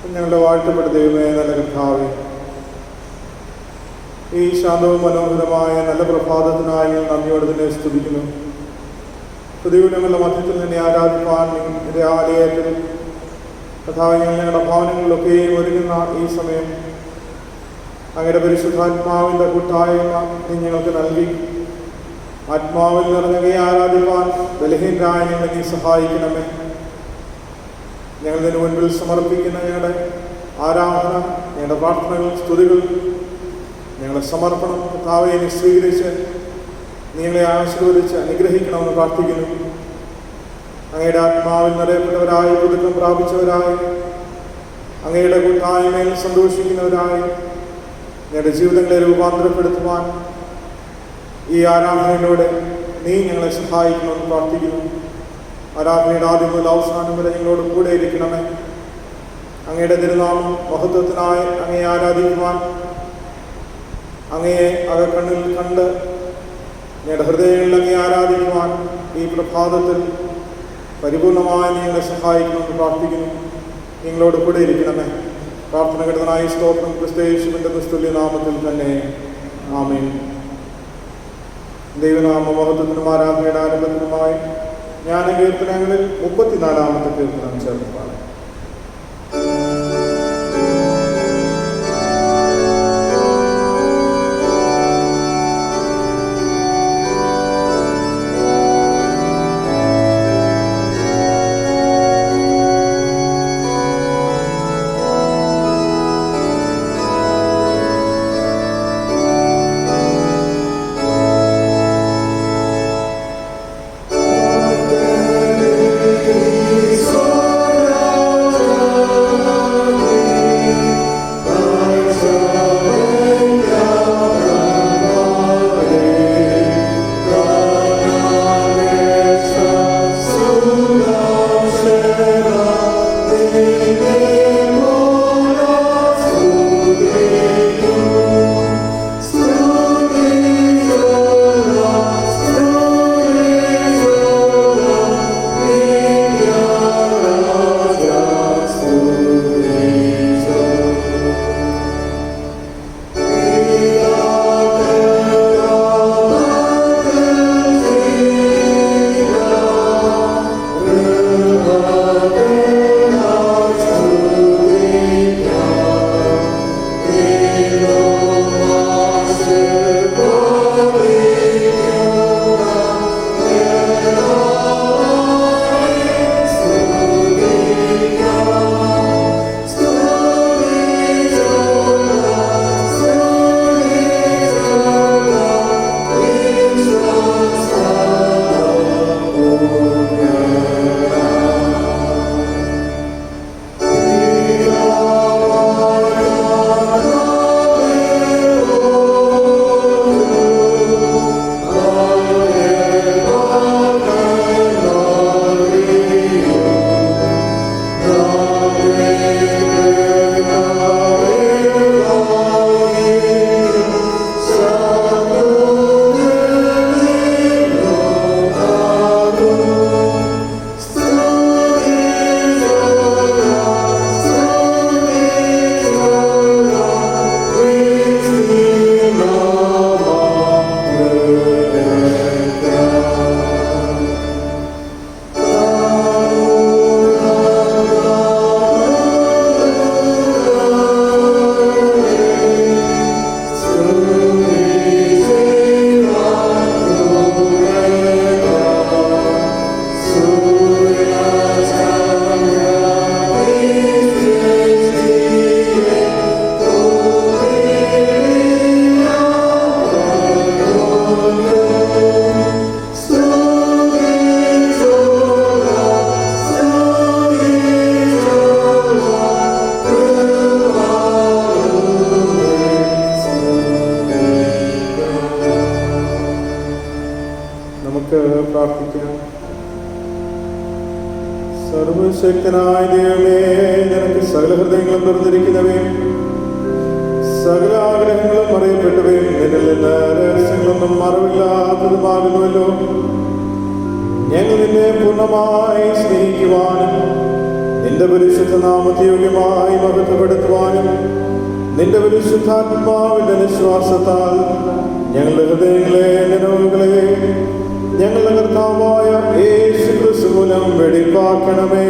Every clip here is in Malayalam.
ഞങ്ങളുടെ വാഴ്ത്തപ്പെട്ട ദൈവമേ, നല്ല കർത്താവേ, ഈ ശാന്തവും മനോഹരമായ നല്ല പ്രഭാതത്തിനായി നന്ദിയോടെ തന്നെ സ്തുതിക്കുന്നു. പുതിയങ്ങളുടെ മധ്യത്തിൽ നിന്നെ ആരാധിപ്പാൻ നിന്റെ ആലയത്തിൽ കർത്താവേ, ഞങ്ങളുടെ ഭവനങ്ങളിലൊക്കെയും ഒരുങ്ങുന്ന ഈ സമയം അങ്ങയുടെ പരിശുദ്ധാത്മാവിൻ്റെ കൂട്ടായ്മ നീ ഞങ്ങൾക്ക് നൽകി. ആത്മാവിൽ നിറഞ്ഞവയെ ആരാധിപ്പാൻ ബലഹീനരായ ഞങ്ങളെ നീ സഹായിക്കണമേ. ഞങ്ങളിതിനു മുൻപിൽ സമർപ്പിക്കുന്ന ഞങ്ങളുടെ ആരാധന, ഞങ്ങളുടെ പ്രാർത്ഥനകൾ, സ്തുതികൾ, ഞങ്ങളുടെ സമർപ്പണം കർത്താവേ നീ സ്വീകരിച്ച് നിങ്ങളെ ആശീർവദിച്ച് അനുഗ്രഹിക്കണമെന്ന് പ്രാർത്ഥിക്കുന്നു. അങ്ങയുടെ ആത്മാവിൽ നിറയപ്പെട്ടവരായി, പുതുക്കം പ്രാപിച്ചവരായി, അങ്ങയുടെ കൂട്ടായ്മയിൽ സന്തോഷിക്കുന്നവരായി ഞങ്ങളുടെ ജീവിതങ്ങളെ രൂപാന്തരപ്പെടുത്തുവാൻ ഈ ആരാധനയിലൂടെ നീ ഞങ്ങളെ സഹായിക്കണമെന്ന് പ്രാർത്ഥിക്കുന്നു. ആരാധനയുടെ ആദ്യം മുതൽ അവസാനം വരെ ഞങ്ങളോട് കൂടെ ഇരിക്കണമേ. അങ്ങയുടെ തിരുനാമം മഹത്വത്തിനായി അങ്ങയെ ആരാധിക്കുവാൻ, അങ്ങയെ അകക്കണ്ണിൽ കണ്ട് ഞങ്ങളുടെ ഹൃദയങ്ങളിൽ അങ്ങയെ ആരാധിക്കുവാൻ ഈ പ്രഭാതത്തിൽ പരിപൂർണമായി ഞങ്ങളെ സഹായിക്കണമെന്ന് പ്രാർത്ഥിക്കുന്നു. നിങ്ങളോട് കൂടെ ഇരിക്കണമേ. പ്രാർത്ഥന ഘടനായി സ്തോത്രം ക്രിസ്തുയേശുവിന്റെ നിസ്തുല്യ നാമത്തിൽ തന്നെ. ആമേൻ. ദൈവനാമ മഹത്വത്തിനും ആരാധനയുടെ ആരംഭത്തിനുമായി ജ്ഞാനകീർത്തനങ്ങളിൽ 34-ാമത്തെ കീർത്തനം ചേർന്ന് പാടാം. പ്രാർത്ഥിക്കാം. സർവശക്തനായ ദൈവമേ, നിനക്ക് സകല ഹൃദയങ്ങളും തുറന്നിരിക്കുന്നവയും സകല ആഗ്രഹങ്ങളും അറിയപ്പെട്ടവയും നിന്നിൽ നിന്ന് രഹസ്യങ്ങളൊന്നും മറവില്ലാത്തതുമാകുന്നുവല്ലോ. ഞങ്ങൾ നിന്നെ പൂർണ്ണമായി സ്നേഹിക്കുവാനും നിന്റെ നിന്റെ പരിശുദ്ധ നാമത്തെ യോഗ്യമായി മഹത്വപ്പെടുത്തുവാനും നിന്റെ പരിശുദ്ധാത്മാവിന്റെ നിശ്വാസത്താൽ ഞങ്ങളുടെ ഹൃദയങ്ങളെ നിലവുകളെ ഞങ്ങളുടെ കർത്താവായ യേശു ക്രിസ്തു മൂലം വെടിപ്പാക്കണമേ.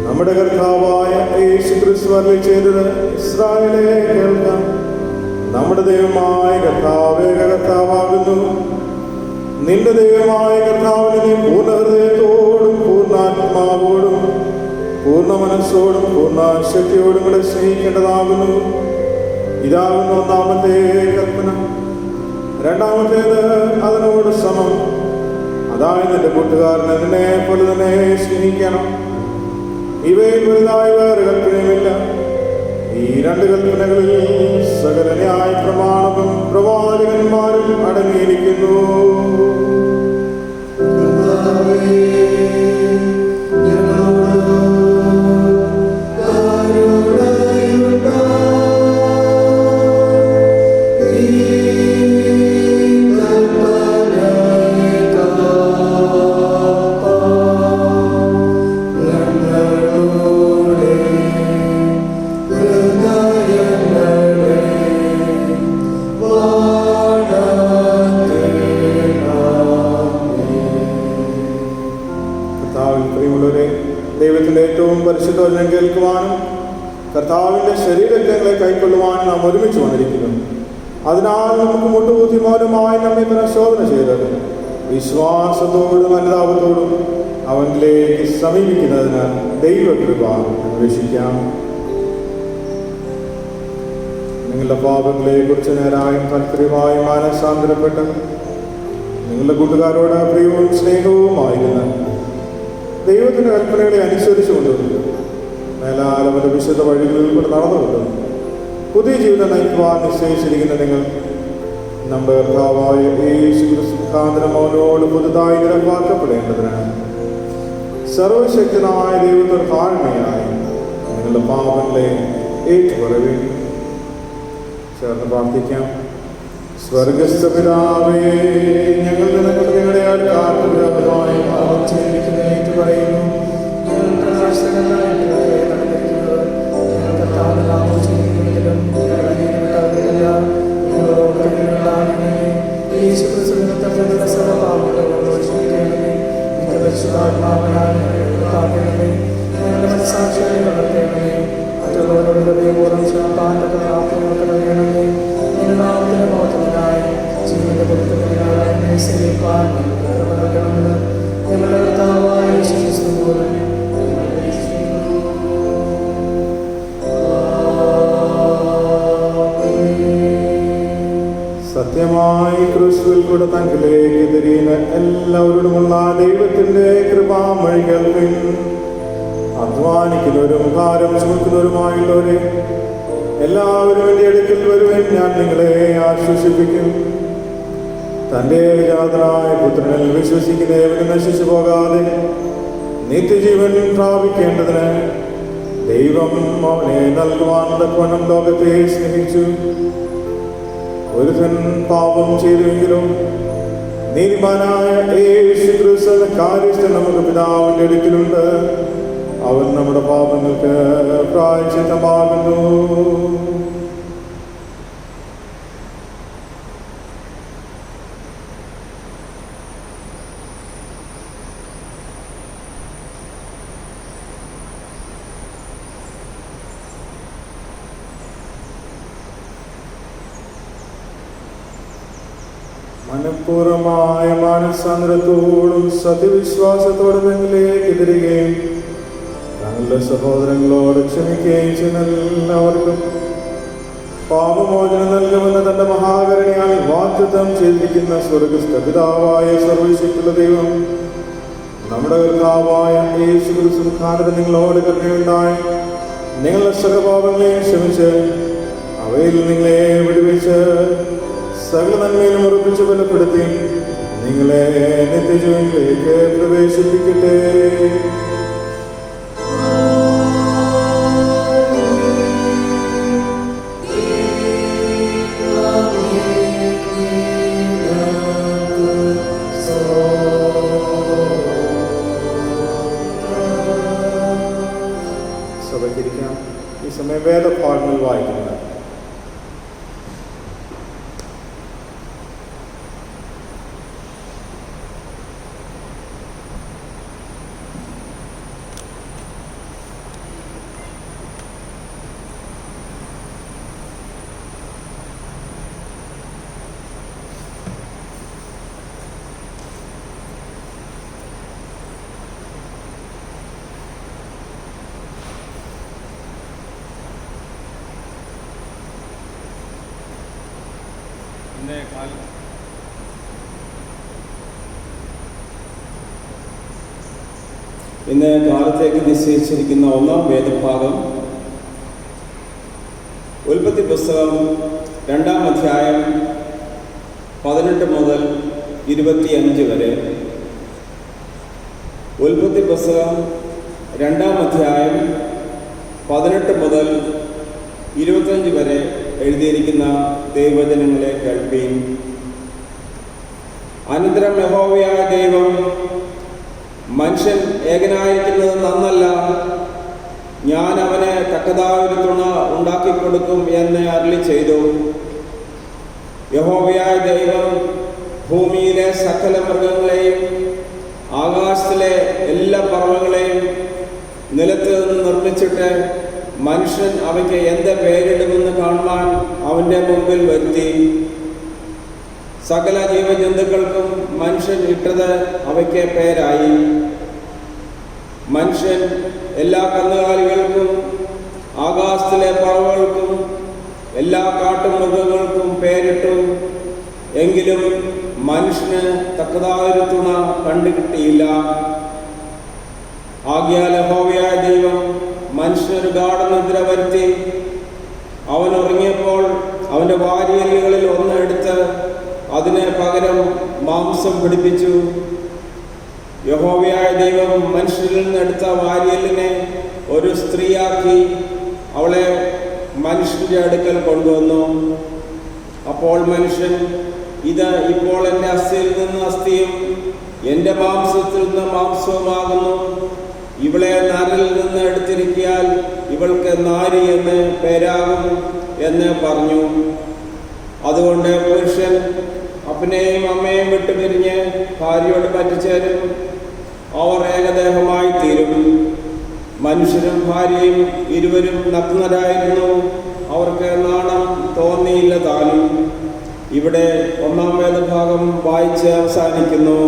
നമ്മുടെ കർത്താവായ യേശു ക്രിസ്തു അരുളിച്ചെയ്തത് ഇസ്രായേലേ കേൾക്കാം. നമ്മുടെ ദൈവമായ കർത്താവ് ഏകകർത്താവാകുന്നു. നിന്റെ ദൈവമായ കർത്താവിനെ നീ പൂർണ്ണ ഹൃദയത്തോടും പൂർണ്ണാത്മാവോടും പൂർണ്ണ മനസ്സോടും പൂർണ്ണ ശക്തിയോടും കൂടെ സ്നേഹിക്കേണ്ടതാകുന്നു. ഇതാകുന്നു ഒന്നാമത്തെ കൽപ്പന. രണ്ടാമത്തേത് അതിനോട് സമം. അതായത് നിന്റെ കൂട്ടുകാരനെ നിന്നെ പോലെ തന്നെ സ്നേഹിക്കണം. ഇവയിൽ വലുതായി വേറെ കൽപ്പനയുമില്ല. ഈ രണ്ട് കൽപ്പനകളിൽ സകല ന്യായ പ്രമാണവും പ്രവാചകന്മാരും അടങ്ങിയിരിക്കുന്നു. ദൈവത്തിൻ്റെ ഏറ്റവും പരിശുദ്ധ വചനം കേൾക്കുവാനും കർത്താവിൻ്റെ ശരീരങ്ങളെ കൈക്കൊള്ളുവാനും നാം ഒരുമിച്ച് വന്നിരിക്കുന്നു. അതിനാൽ നമുക്ക് മുട്ടുകൂത്തി മൗനമായി നമ്മെ പരിശോധന ചെയ്ത് വിശ്വാസത്തോടും അനുതാപത്തോടും അവനിലേക്ക് സമീപിക്കുന്നതിന് ദൈവകൃപ അന്വേഷിക്കാം. നിങ്ങളുടെ പാപങ്ങളെ കുറിച്ച് നേരായും താല്പര്യമായും മാനസാന്തരപ്പെട്ട് നിങ്ങളുടെ കൂട്ടുകാരോട് പ്രിയവും സ്നേഹവുമായിരുന്ന ദൈവത്തിൻ്റെ കൽപ്പനകളെ അനുസരിച്ചുകൊണ്ട് മേലാലവന്റെ വിശുദ്ധ വഴികളിൽ കൂടെ നടന്നുകൊണ്ട് പുതിയ ജീവിതം നയിക്കുവാൻ നിശ്ചയിച്ചിരിക്കുന്ന നിങ്ങൾ നമ്മുടെ കർത്താവായ യേശു ക്രിസ്തുമുഖാന്തരം അവനോട് പുതുതായി നിരപ്പാക്കപ്പെടേണ്ടതിനാണ് സർവശക്തനായ ദൈവത്തോട് താഴ്മയായി നിങ്ങളുടെ പാപങ്ങളെ ഏറ്റുപറയുകയും ചേർന്ന് പ്രാർത്ഥിക്കാം. സ്വർഗസ്ഥ പിതാവേ, ഞങ്ങൾ നിങ്ങളുടെ കാർത്തുമായി പാപം ചെയ്തിരിക്കുന്ന ഏറ്റുപറയുന്നു. മറ്റുള്ളവരുടെ സത്യമായി ക്രിസ്തുവിൽ കൂടെ തങ്കിലേക്ക് തിരിയുന്ന എല്ലാവരോടുമുള്ള ദൈവത്തിന്റെ കൃപാമഴി കേൾപ്പിൻ. അധ്വാനിക്കുന്നവരും ഭാരം ചുമക്കുന്നവരുമായുള്ളവരെ എല്ലാവരും എൻ്റെ അടുക്കൽ വരുവാൻ ഞാൻ നിങ്ങളെ ആശ്വസിപ്പിക്കും. തൻ്റെ ജാതനായ പുത്രനിൽ വിശ്വസിക്കുന്നവരും നശിച്ചു പോകാതെ നിത്യജീവൻ പ്രാപിക്കേണ്ടതിന് ദൈവം അവനെ നൽകുവാൻ തക്കവണ്ണം ലോകത്തെ സ്നേഹിച്ചു. ഒരുത്തൻ പാപം ചെയ്തുവെങ്കിലും നീതിമാനായ യേശു ക്രിസ്തു എന്ന കാര്യസ്ഥൻ നമുക്ക് പിതാവിന്റെ അടുക്കലുണ്ട്. അവൻ നമ്മുടെ പാപങ്ങൾക്ക് പ്രായശ്ചിത്തമാകുന്നു. മനഃപൂർവമായ മാനസാന്തരത്തോടും സത്യവിശ്വാസത്തോടും നിങ്ങളിലേക്ക് തിരികെയും തങ്ങളുടെ സഹോദരങ്ങളോട് ക്ഷമിക്കുകയും ചെയ്യുന്ന എല്ലാവർക്കും പാപമോചനം നൽകുമെന്ന് തന്റെ മഹാകരുണയാൽ വാഗ്ദത്തം ചെയ്തിരിക്കുന്ന സ്വർഗ്ഗസ്ഥ പിതാവായ സർവ്വശക്തിയുള്ള ദൈവം നമ്മുടെ കർത്താവായ യേശു ക്രിസ്തു മുഖാന്തരം നിങ്ങളോട് കരുണയുണ്ടായി നിങ്ങളുടെ സകലപാപങ്ങളെ ക്ഷമിച്ച് അവയിൽ നിങ്ങളെ വിടുവിച്ച് സകല നന്മയിലും ഉറപ്പിച്ച് ബലപ്പെടുത്തി നിങ്ങളെ നിത്യജീവനിലേക്ക് പ്രവേശിപ്പിക്കട്ടെ. സഭയ്ക്കിരിക്കാം. ഈ സമയം വേദഭാഗങ്ങൾ വായിക്കുന്നത്. ഇന്ന് കാലത്തേക്ക് നിശ്ചയിച്ചിരിക്കുന്ന ഒന്നാം വേദഭാഗം ഉൽപ്പത്തി പുസ്തകം 2-ാം അധ്യായം 18 മുതൽ 25 വരെ. ഉൽപ്പത്തി പുസ്തകം 2-ാം അധ്യായം 18 മുതൽ 25 വരെ എഴുതിയിരിക്കുന്ന ദൈവവചനങ്ങളെ കേൾപ്പീൻ. അനന്തരം യഹോവയായ ദൈവം, മനുഷ്യൻ ഏകനായിരിക്കുന്നത് നന്നല്ല, ഞാൻ അവന് തക്കതായൊരു തുണ ഉണ്ടാക്കിക്കൊടുക്കും എന്ന് അരുളി ചെയ്തു. യഹോവയായ ദൈവം ഭൂമിയിലെ സകല മൃഗങ്ങളെയും ആകാശത്തിലെ എല്ലാ പറവകളെയും നിലത്ത് നിന്ന് നിർമ്മിച്ചിട്ട് മനുഷ്യൻ അവയ്ക്ക് എന്ത് പേരിടുമെന്ന് കാണുവാൻ അവൻ്റെ മുമ്പിൽ വരുത്തി. സകല ജീവജന്തുക്കൾക്കും മനുഷ്യൻ ഇട്ടത് അവയ്ക്ക് പേരായി. മനുഷ്യൻ എല്ലാ കന്നുകാലികൾക്കും ആകാശത്തിലെ പറവകൾക്കും എല്ലാ കാട്ടുമൃഗങ്ങൾക്കും പേരിട്ടു. എങ്കിലും മനുഷ്യന് തക്കതായൊരു തുണ കണ്ടുകിട്ടിയില്ല. ആകയാൽ യഹോവയായ ദൈവം മനുഷ്യനൊരു ഗാഢനിദ്ര വരുത്തി. അവൻ ഉറങ്ങിയപ്പോൾ അവൻ്റെ വാരിയലുകളിൽ ഒന്ന് എടുത്ത് അതിന് പകരം മാംസം പിടിപ്പിച്ചു. യഹോവയായ ദൈവം മനുഷ്യരിൽ നിന്നെടുത്ത വാരിയലിനെ ഒരു സ്ത്രീയാക്കി അവളെ മനുഷ്യൻ്റെ അടുക്കൽ കൊണ്ടുവന്നു. അപ്പോൾ മനുഷ്യൻ, ഇത് ഇപ്പോൾ എൻ്റെ അസ്ഥിയിൽ നിന്ന് അസ്ഥിയും എൻ്റെ മാംസത്തിൽ നിന്ന് മാംസവുമാകുന്നു. ഇവളെ നരിൽ നിന്ന് എടുത്തിരിക്കിയാൽ ഇവൾക്ക് നാരി എന്ന് പേരാകും എന്ന് പറഞ്ഞു. അതുകൊണ്ട് പുരുഷൻ അപ്പനെയും അമ്മയും വിട്ടുപിരിഞ്ഞ് ഭാര്യയോട് പറ്റിച്ചേരും, അവർ ഏകദേഹമായി തീരും. മനുഷ്യരും ഭാര്യയും ഇരുവരും നഗ്നരായിരുന്നു, അവർക്ക് നാണം തോന്നിയില്ല താനും. ഇവിടെ ഒന്നാം വേദഭാഗം വായിച്ച് അവസാനിക്കുന്നു.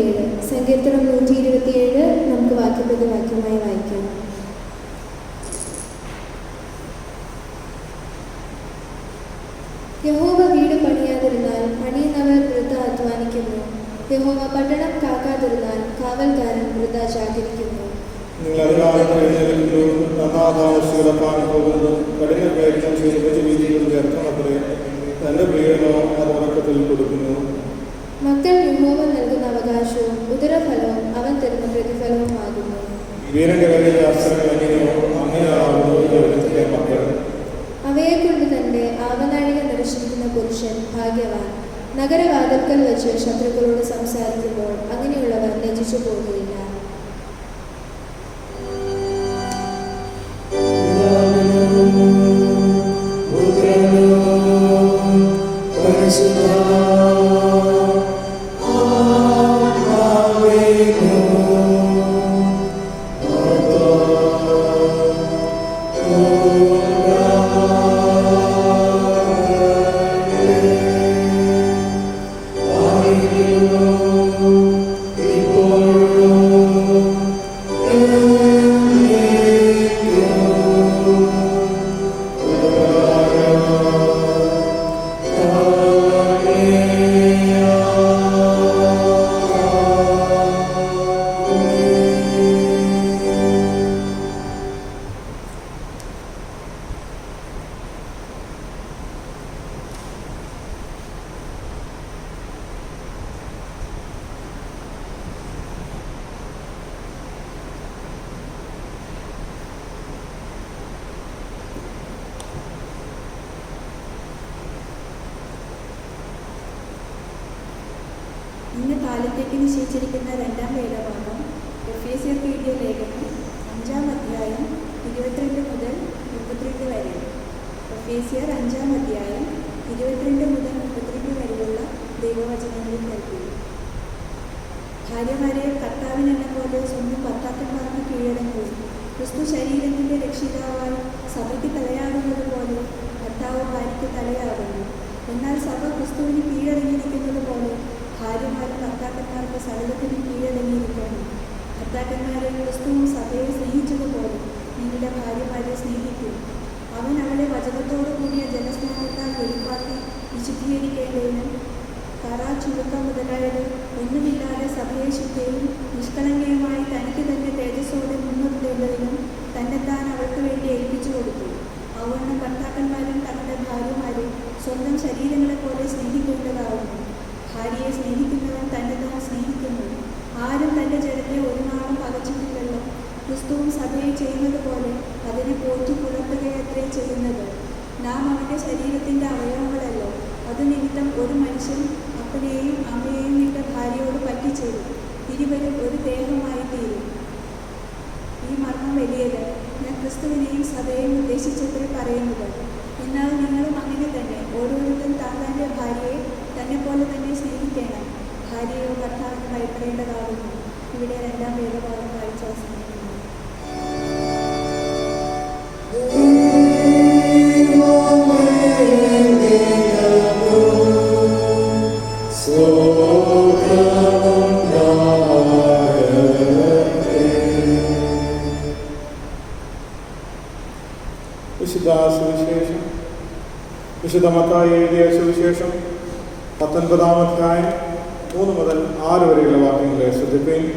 127. സങ്കീർത്തനം 127 നമുക്ക് വാക്യമായി വായിക്കാം. യഹോവ വീട് പണിയാതിരുന്നാൽ പണിയുന്നവർ വൃഥ അധ്വാനിക്കുന്നു. യഹോവ പട്ടണം കാക്കാതിരുന്നാൽ കാവൽക്കാരൻ വൃഥ ജാഗരിക്കുന്നു. നിങ്ങൾ അധികാരത്തിൽ എഴുന്നേൽക്കുകയും നന്നാതാമസിക്കാൻ പോകുന്നു. കഠിന പ്രയത്നം ചെയ്ത് വീതിയിൽ വ്യർത്ഥമത്രേ. തന്റെ പ്രിയനോ അത് ഉറക്കത്തിൽ കൊടുക്കുന്നു. മക്കൾ യഹോവ നൽകുന്ന അവകാശവും ഉദരഫലവും അവൻ തരുന്ന പ്രതിഫലവുമാകുന്നു. വീരന്റെ കയ്യിലെ അസ്ത്രങ്ങൾ എങ്ങനെയോ അങ്ങനെയാകുന്നു മക്കൾ. അവയെക്കൊണ്ട് തന്റെ ആവനാഴിക നിറച്ചിരിക്കുന്ന പുരുഷൻ ഭാഗ്യവാൻ. നഗരവാതിൽക്കൽ വെച്ച് ശത്രുക്കളോട് സംസാരിക്കുമ്പോൾ അങ്ങനെയുള്ളവർ ലജ്ജിച്ചു പോകുകയില്ല. ഇന്ന് കാലത്തേക്ക് നിശ്ചയിച്ചിരിക്കുന്ന രണ്ടാം വേദഭാഗം എഫേസ്യർക്ക് എഴുതിയ ലേഖനം 5-ാം അധ്യായം 22 മുതൽ 32 വരെ. എഫേസ്യർ 5-ാം അധ്യായം 22 മുതൽ 32 വരെയുള്ള ദൈവവചനങ്ങളിൽ നൽകി. ഭാര്യമാരെ കർത്താവിനെന്ന പോലെ സ്വന്തം ഭർത്താക്കന്മാർക്ക് കീഴടങ്ങുക. ക്രിസ്തു ശരീരത്തിൻ്റെ രക്ഷിതാവായി സഭയ്ക്ക് തലയാടുന്നത് പോലെ ഭർത്താവ് ഭാര്യയ്ക്ക് തലയാടുന്നു. എന്നാൽ സഭ ക്രിസ്തുവിന് കീഴടങ്ങിയിരിക്കുന്നത് പോലെ ഭാര്യമാരും ഭർത്താക്കന്മാർക്ക് സകലത്തിനും കീഴടങ്ങിയിരിക്കണം. ഭർത്താക്കന്മാരെ ക്രിസ്തുവും സഭയെ സ്നേഹിച്ചതുപോലെ നിങ്ങളുടെ ഭാര്യമാരെ സ്നേഹിക്കും. അവൻ അവളെ വചനത്തോടു കൂടിയ ജലസ്നാനത്താൽ വെളിപ്പാക്കി വിശുദ്ധീകരിക്കേണ്ടതിനും കറ ചുരുക്കം മുതലായത് ഒന്നുമില്ലാതെ സഭയെ ശുദ്ധയും നിഷ്കളങ്കയുമായി തനിക്ക് തന്നെ തേജസ്സോടെ മുൻനിർത്തേണ്ടതിനും തന്നെത്താൻ അവൾക്ക് വേണ്ടി ഏൽപ്പിച്ചു കൊടുത്തു. അവണ്ണം ഭർത്താക്കന്മാരും തങ്ങളുടെ ഭാര്യമാരെ സ്വന്തം ശരീരങ്ങളെ പോലെ സ്നേഹിക്കേണ്ടതാവുന്നു. ഭാര്യയെ സ്നേഹിക്കുന്നവൻ തന്നെ താൻ സ്നേഹിക്കുന്നു. ആരും തൻ്റെ ജഡത്തെ ഒരു നാളും പകച്ചിട്ടില്ലല്ലോ. ക്രിസ്തുവും സഭയെ ചെയ്യുന്നത് പോലെ അതിനെ പോറ്റി പുലർത്തുകയത്രേ ചെയ്യുന്നത്. നാം അവൻ്റെ ശരീരത്തിൻ്റെ അവയവങ്ങളല്ലോ. അതുനിമിത്തം ഒരു മനുഷ്യൻ അപ്പനെയും അമ്മയെയും വിട്ട് ഭാര്യയോട് പറ്റിച്ചേരും. ഇരുവരും ഒരു ദേഹമായി തീരും. ഈ മർമ്മം വലിയത്. ഞാൻ ക്രിസ്തുവിനെയും സഭയെയും ഉദ്ദേശിച്ചത്രേ പറയുന്നത്. എന്നാൽ നിങ്ങളും അങ്ങനെ തന്നെ ഓരോരുത്തരും താങ്കളുടെ ഭാര്യയെ തന്നെ പോലെ തന്നെ സ്നേഹിക്കണം. ഭാര്യയോ ഭർത്താവിന് ഭയപ്പെടേണ്ടതാകുന്നു. ഇവിടെ രണ്ടാം വേദഭാഗം വായിച്ച് അവസാനിക്കുന്നു. വിശുദ്ധ മത്തായി എഴുതിയ സുവിശേഷം 19-ാം അധ്യായം 3 മുതൽ 6 വരെയുള്ള വാക്യങ്ങളെ ശ്രദ്ധിക്കുകയും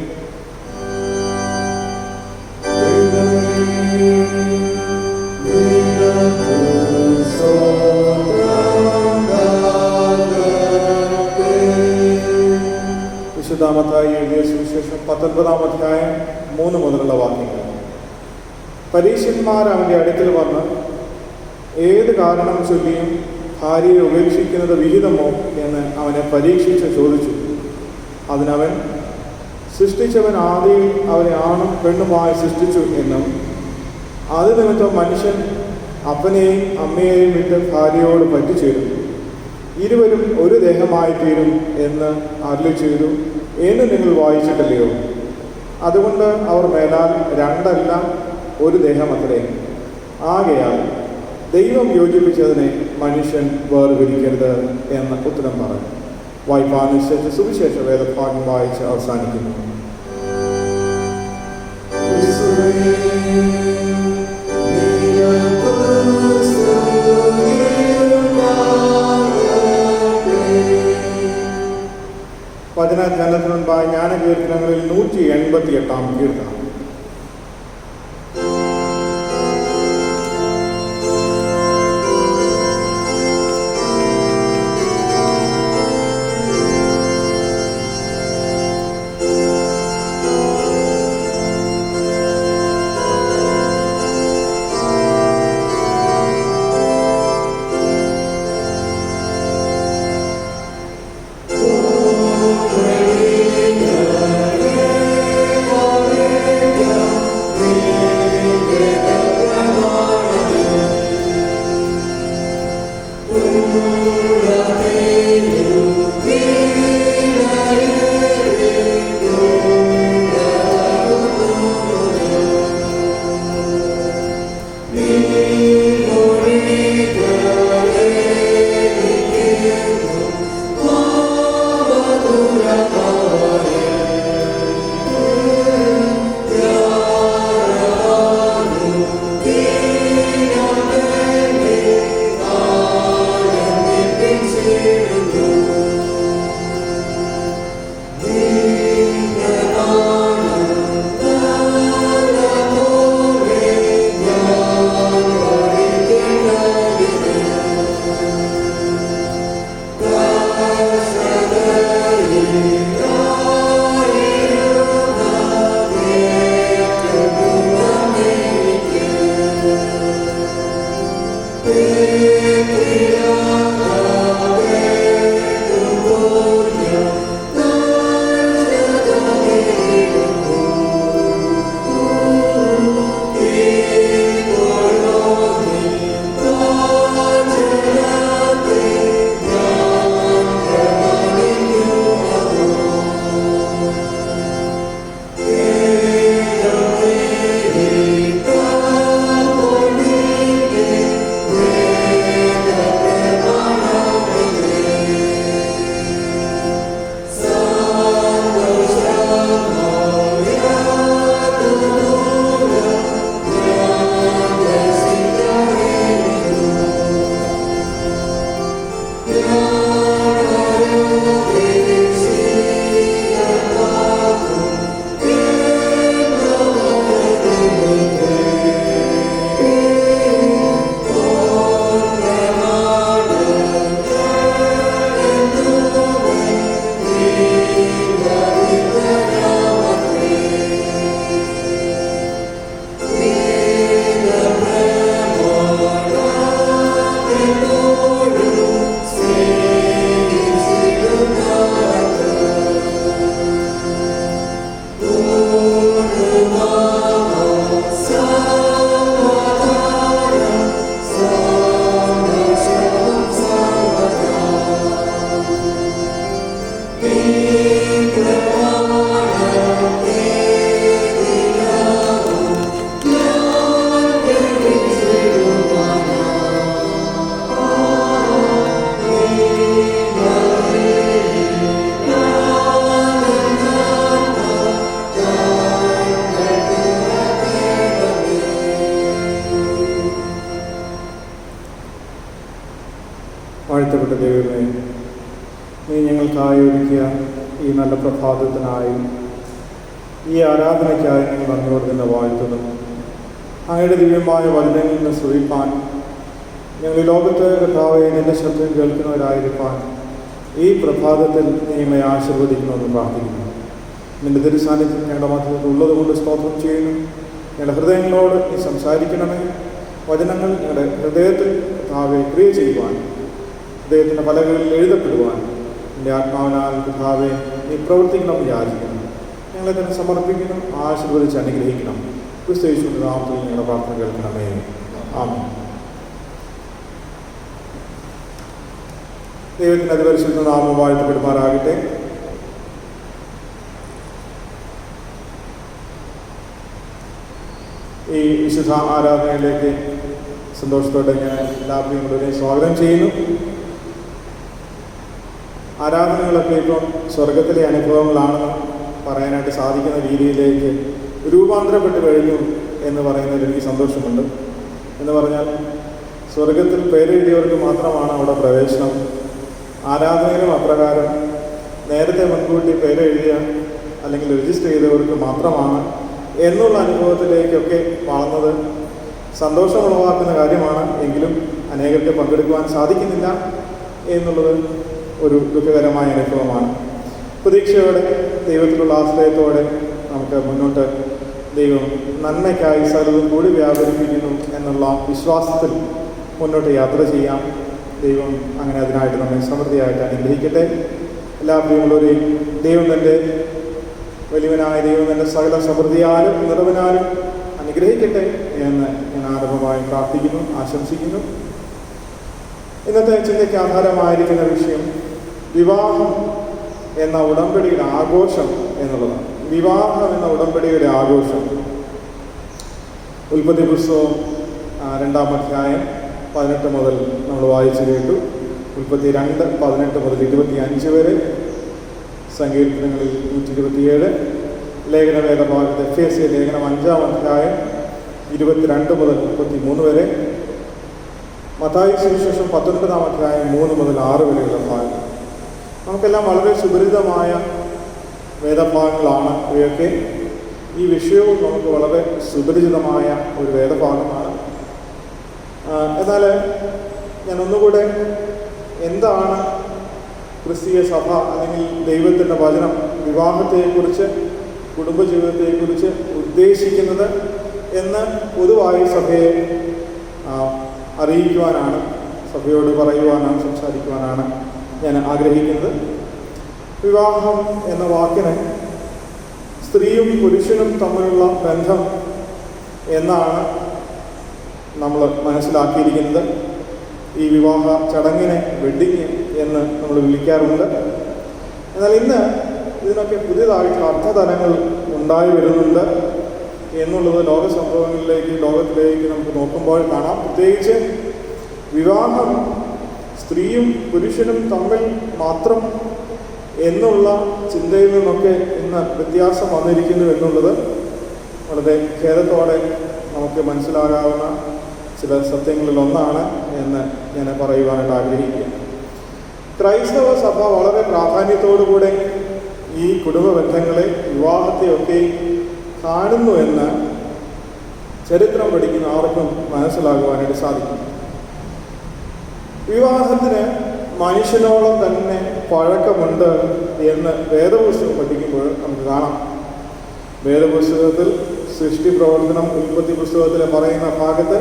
വിശുദ്ധ മത്തായി എഴുതിയ സുവിശേഷം 19-ാം അധ്യായം 3 മുതലുള്ള വാക്യങ്ങൾ. പരീശന്മാർ അവൻ്റെ അടുക്കൽ വന്ന് ഏത് കാരണം ചൊല്ലിയും ഭാര്യയെ ഉപേക്ഷിക്കുന്നത് വിഹിതമോ എന്ന് അവനെ പരീക്ഷിച്ച് ചോദിച്ചു. അതിനവൻ, സൃഷ്ടിച്ചവൻ ആദ്യം അവനെ ആണും പെണ്ണുമായി സൃഷ്ടിച്ചു എന്നും അത് നിമിത്തം മനുഷ്യൻ അപ്പനെയും അമ്മയെയും വിട്ട് ഭാര്യയോട് പറ്റിച്ചേരും, ഇരുവരും ഒരു ദേഹമായി തീരും എന്ന് അരുളി ചെയ്തു എന്ന് നിങ്ങൾ വായിച്ചിട്ടില്ലയോ? അതുകൊണ്ട് അവർ മേലാൽ രണ്ടല്ല ഒരു ദേഹമത്രേ. ആകയാൽ ദൈവം യോജിപ്പിച്ചതിനെ മനുഷ്യൻ വേർതിരിക്കരുത് എന്ന് ഉത്തരം പറഞ്ഞു. വായ്പാൻ നിശ്ചയിച്ച സുവിശേഷ വേദഭാഗം വായിച്ച് അവസാനിക്കുന്നു. വചനധ്യാനത്തിന് മുൻപായി ജ്ഞാനകീർത്തനങ്ങളിൽ 188-ാം കീർത്തനം. വാഴ്ത്തപ്പെട്ട ദൈവമേ, നീ ഞങ്ങൾക്കായി ഒരുക്കിയ ഈ നല്ല പ്രഭാതത്തിനായി, ഈ ആരാധനയ്ക്കായി ഞങ്ങൾ നന്ദിയോട് തന്നെ വാഴ്ത്തുന്നു. അങ്ങയുടെ ദിവ്യമായ വചനങ്ങളിൽ നിന്ന് ശ്രവിപ്പാൻ, ഞങ്ങൾ ഈ ലോകത്തെ കർത്താവെ നിന്റെ ശബ്ദം കേൾക്കുന്നവരായിരിക്കാൻ ഈ പ്രഭാതത്തിൽ നീ ഞങ്ങളെ ആശീർവദിക്കണമെന്ന് പ്രാർത്ഥിക്കുന്നു. നിന്റെ തിരുസാന്നിധ്യം ഞങ്ങളുടെ മധ്യത്തിൽ ഉള്ളതുകൊണ്ട് സ്തോത്രം ചെയ്യുന്നു. ഞങ്ങളുടെ ഹൃദയങ്ങളോട് നീ സംസാരിക്കണമേ. വചനങ്ങൾ ഞങ്ങളുടെ ഹൃദയത്തിൽ കർത്താവെ ക്രിയ ചെയ്യുവാൻ, ഹൃദയത്തിൻ്റെ പലകളിൽ എഴുതപ്പെടുവാൻ എൻ്റെ ആത്മാവിനാൽ കർത്താവെ നീ പ്രവർത്തിക്കണമെന്ന് യാചിക്കുന്നു. ഞങ്ങളെ തന്നെ സമർപ്പിക്കണം. ആശീർവദിച്ച് അനുഗ്രഹിക്കണം. ക്രിസ്തുയേശുവിന്റെ നാമത്തിൽ ഞങ്ങളുടെ പ്രാർത്ഥന കേൾക്കണമേ. ആമേൻ. ദൈവത്തിൻ്റെ അതിപരിശുദ്ധ നാമം വാഴ്ത്തപ്പെടുമാറാകട്ടെ. ഈ വിശുദ്ധ ആരാധനയിലേക്ക് സന്തോഷത്തോടെ ഞാൻ എല്ലാ പ്രിയമുള്ളവരെയും സ്വാഗതം ചെയ്യുന്നു. ആരാധനകളൊക്കെ ഇപ്പം സ്വർഗത്തിലെ അനുഭവങ്ങളാണെന്ന് പറയാനായിട്ട് സാധിക്കുന്ന രീതിയിലേക്ക് രൂപാന്തരപ്പെട്ട് കഴിഞ്ഞു എന്ന് പറയുന്നതിൽ എനിക്ക് സന്തോഷമുണ്ട്. എന്ന് പറഞ്ഞാൽ സ്വർഗത്തിൽ പേരെഴുതിയവർക്ക് മാത്രമാണ് അവിടെ പ്രവേശനം. ആരാധനയിലും അപ്രകാരം നേരത്തെ മുൻകൂട്ടി പേരെഴുതിയ അല്ലെങ്കിൽ രജിസ്റ്റർ ചെയ്തവർക്ക് മാത്രമാണ് എന്നുള്ള അനുഭവത്തിലേക്കൊക്കെ വളർന്നത് സന്തോഷമുളവാക്കുന്ന കാര്യമാണ്. എങ്കിലും അനേകർക്ക് പങ്കെടുക്കുവാൻ സാധിക്കുന്നില്ല എന്നുള്ളത് ഒരു ദുഃഖകരമായ അനുഭവമാണ്. പ്രതീക്ഷയോടെ ദൈവത്തിലുള്ള ആശ്രയത്തോടെ നമുക്ക് മുന്നോട്ട് ദൈവം നന്മയ്ക്കായി സകലതും കൂടി വ്യാപരിപ്പിക്കുന്നു എന്നുള്ള വിശ്വാസത്തിൽ മുന്നോട്ട് യാത്ര ചെയ്യാം. ദൈവം അങ്ങനെ അതിനായിട്ട് നമ്മെ സമൃദ്ധിയായിട്ട് അനുഗ്രഹിക്കട്ടെ. എല്ലാ പ്രിയമുള്ളവരെയും ദൈവം തൻ്റെ വലിയവനായ ദൈവം തൻ്റെ സകല സമൃദ്ധിയാലും നിറവിനാലും അനുഗ്രഹിക്കട്ടെ എന്ന് ഞാൻ ആരംഭമായി പ്രാർത്ഥിക്കുന്നു, ആശംസിക്കുന്നു. ഇന്നത്തെ ചിന്തയ്ക്ക് ആധാരമായിരിക്കുന്ന വിഷയം വിവാഹം എന്ന ഉടമ്പടിയുടെ ആഘോഷം എന്നുള്ളതാണ്. വിവാഹം എന്ന ഉടമ്പടിയുടെ ആഘോഷം. ഉൽപ്പത്തി പുസ്തകം 2-ാം അധ്യായം 18 മുതൽ നമ്മൾ വായിച്ചു കേട്ടു. ഉൽപ്പത്തി 2:18 മുതൽ 25 വരെ. സങ്കീർത്തനങ്ങളിൽ 127. ലേഖന വേദഭാഗത്ത് എഫേസ്യ ലേഖനം 5-ാം അധ്യായം 22 മുതൽ 33 വരെ. മത്തായി സുവിശേഷം 19-ാം അധ്യായം 3 മുതൽ 6 വരെയുള്ള ഭാഗം. നമുക്കെല്ലാം വളരെ സുപരിചിതമായ വേദഭാഗങ്ങളാണ് ഇവയൊക്കെ. ഈ വിഷയവും നമുക്ക് വളരെ സുപരിചിതമായ ഒരു വേദഭാഗമാണ്. എന്നാൽ ഞാൻ ഒന്നുകൂടെ എന്താണ് ക്രിസ്തീയ സഭ അല്ലെങ്കിൽ ദൈവത്തിൻ്റെ വചനം വിവാഹത്തെക്കുറിച്ച്, കുടുംബജീവിതത്തെക്കുറിച്ച് ഉദ്ദേശിക്കുന്നത് എന്ന് പൊതുവായി സഭയെ അറിയിക്കുവാനാണ്, സഭയോട് പറയുവാനാണ്, സംസാരിക്കുവാനാണ് ഞാൻ ആഗ്രഹിക്കുന്നത്. വിവാഹം എന്ന വാക്കിന് സ്ത്രീയും പുരുഷനും തമ്മിലുള്ള ബന്ധം എന്നാണ് നമ്മൾ മനസ്സിലാക്കിയിരിക്കുന്നത്. ഈ വിവാഹ ചടങ്ങിനെ വെഡ്ഡിങ് എന്ന് നമ്മൾ വിളിക്കാറുണ്ട്. എന്നാൽ ഇന്ന് ഇതിനൊക്കെ പുതിയതായിട്ടുള്ള അർത്ഥതലങ്ങൾ ഉണ്ടായി വരുന്നുണ്ട് എന്നുള്ളത് ലോക സംഭവങ്ങളിലേക്ക്, ലോകത്തിലേക്ക് നമുക്ക് നോക്കുമ്പോൾ കാണാം. പ്രത്യേകിച്ച് വിവാഹം സ്ത്രീയും പുരുഷനും തമ്മിൽ മാത്രം എന്നുള്ള ചിന്തയിൽ നിന്നൊക്കെ ഇന്ന് വ്യത്യാസം വന്നിരിക്കുന്നു എന്നുള്ളത് വളരെ ഖേദത്തോടെ നമുക്ക് മനസ്സിലാകാവുന്ന ചില സത്യങ്ങളിലൊന്നാണ് എന്ന് ഞാൻ പറയുവാനായിട്ട് ആഗ്രഹിക്കുക. ക്രൈസ്തവ സഭ വളരെ പ്രാധാന്യത്തോടുകൂടെ ഈ കുടുംബ ബന്ധങ്ങളെ, വിവാഹത്തെയൊക്കെ കാണുന്നു എന്ന് ചരിത്രം പഠിക്കുന്ന ആർക്കും മനസ്സിലാകുവാനായിട്ട് സാധിക്കും. വിവാഹത്തിന് മനുഷ്യനോളം തന്നെ പഴക്കമുണ്ട് എന്ന് വേദപുസ്തകം പഠിക്കുമ്പോൾ നമുക്ക് കാണാം. വേദപുസ്തകത്തിൽ സൃഷ്ടി പ്രവർത്തനം, ഉൽപ്പത്തി പുസ്തകത്തിൽ പറയുന്ന ഭാഗത്ത്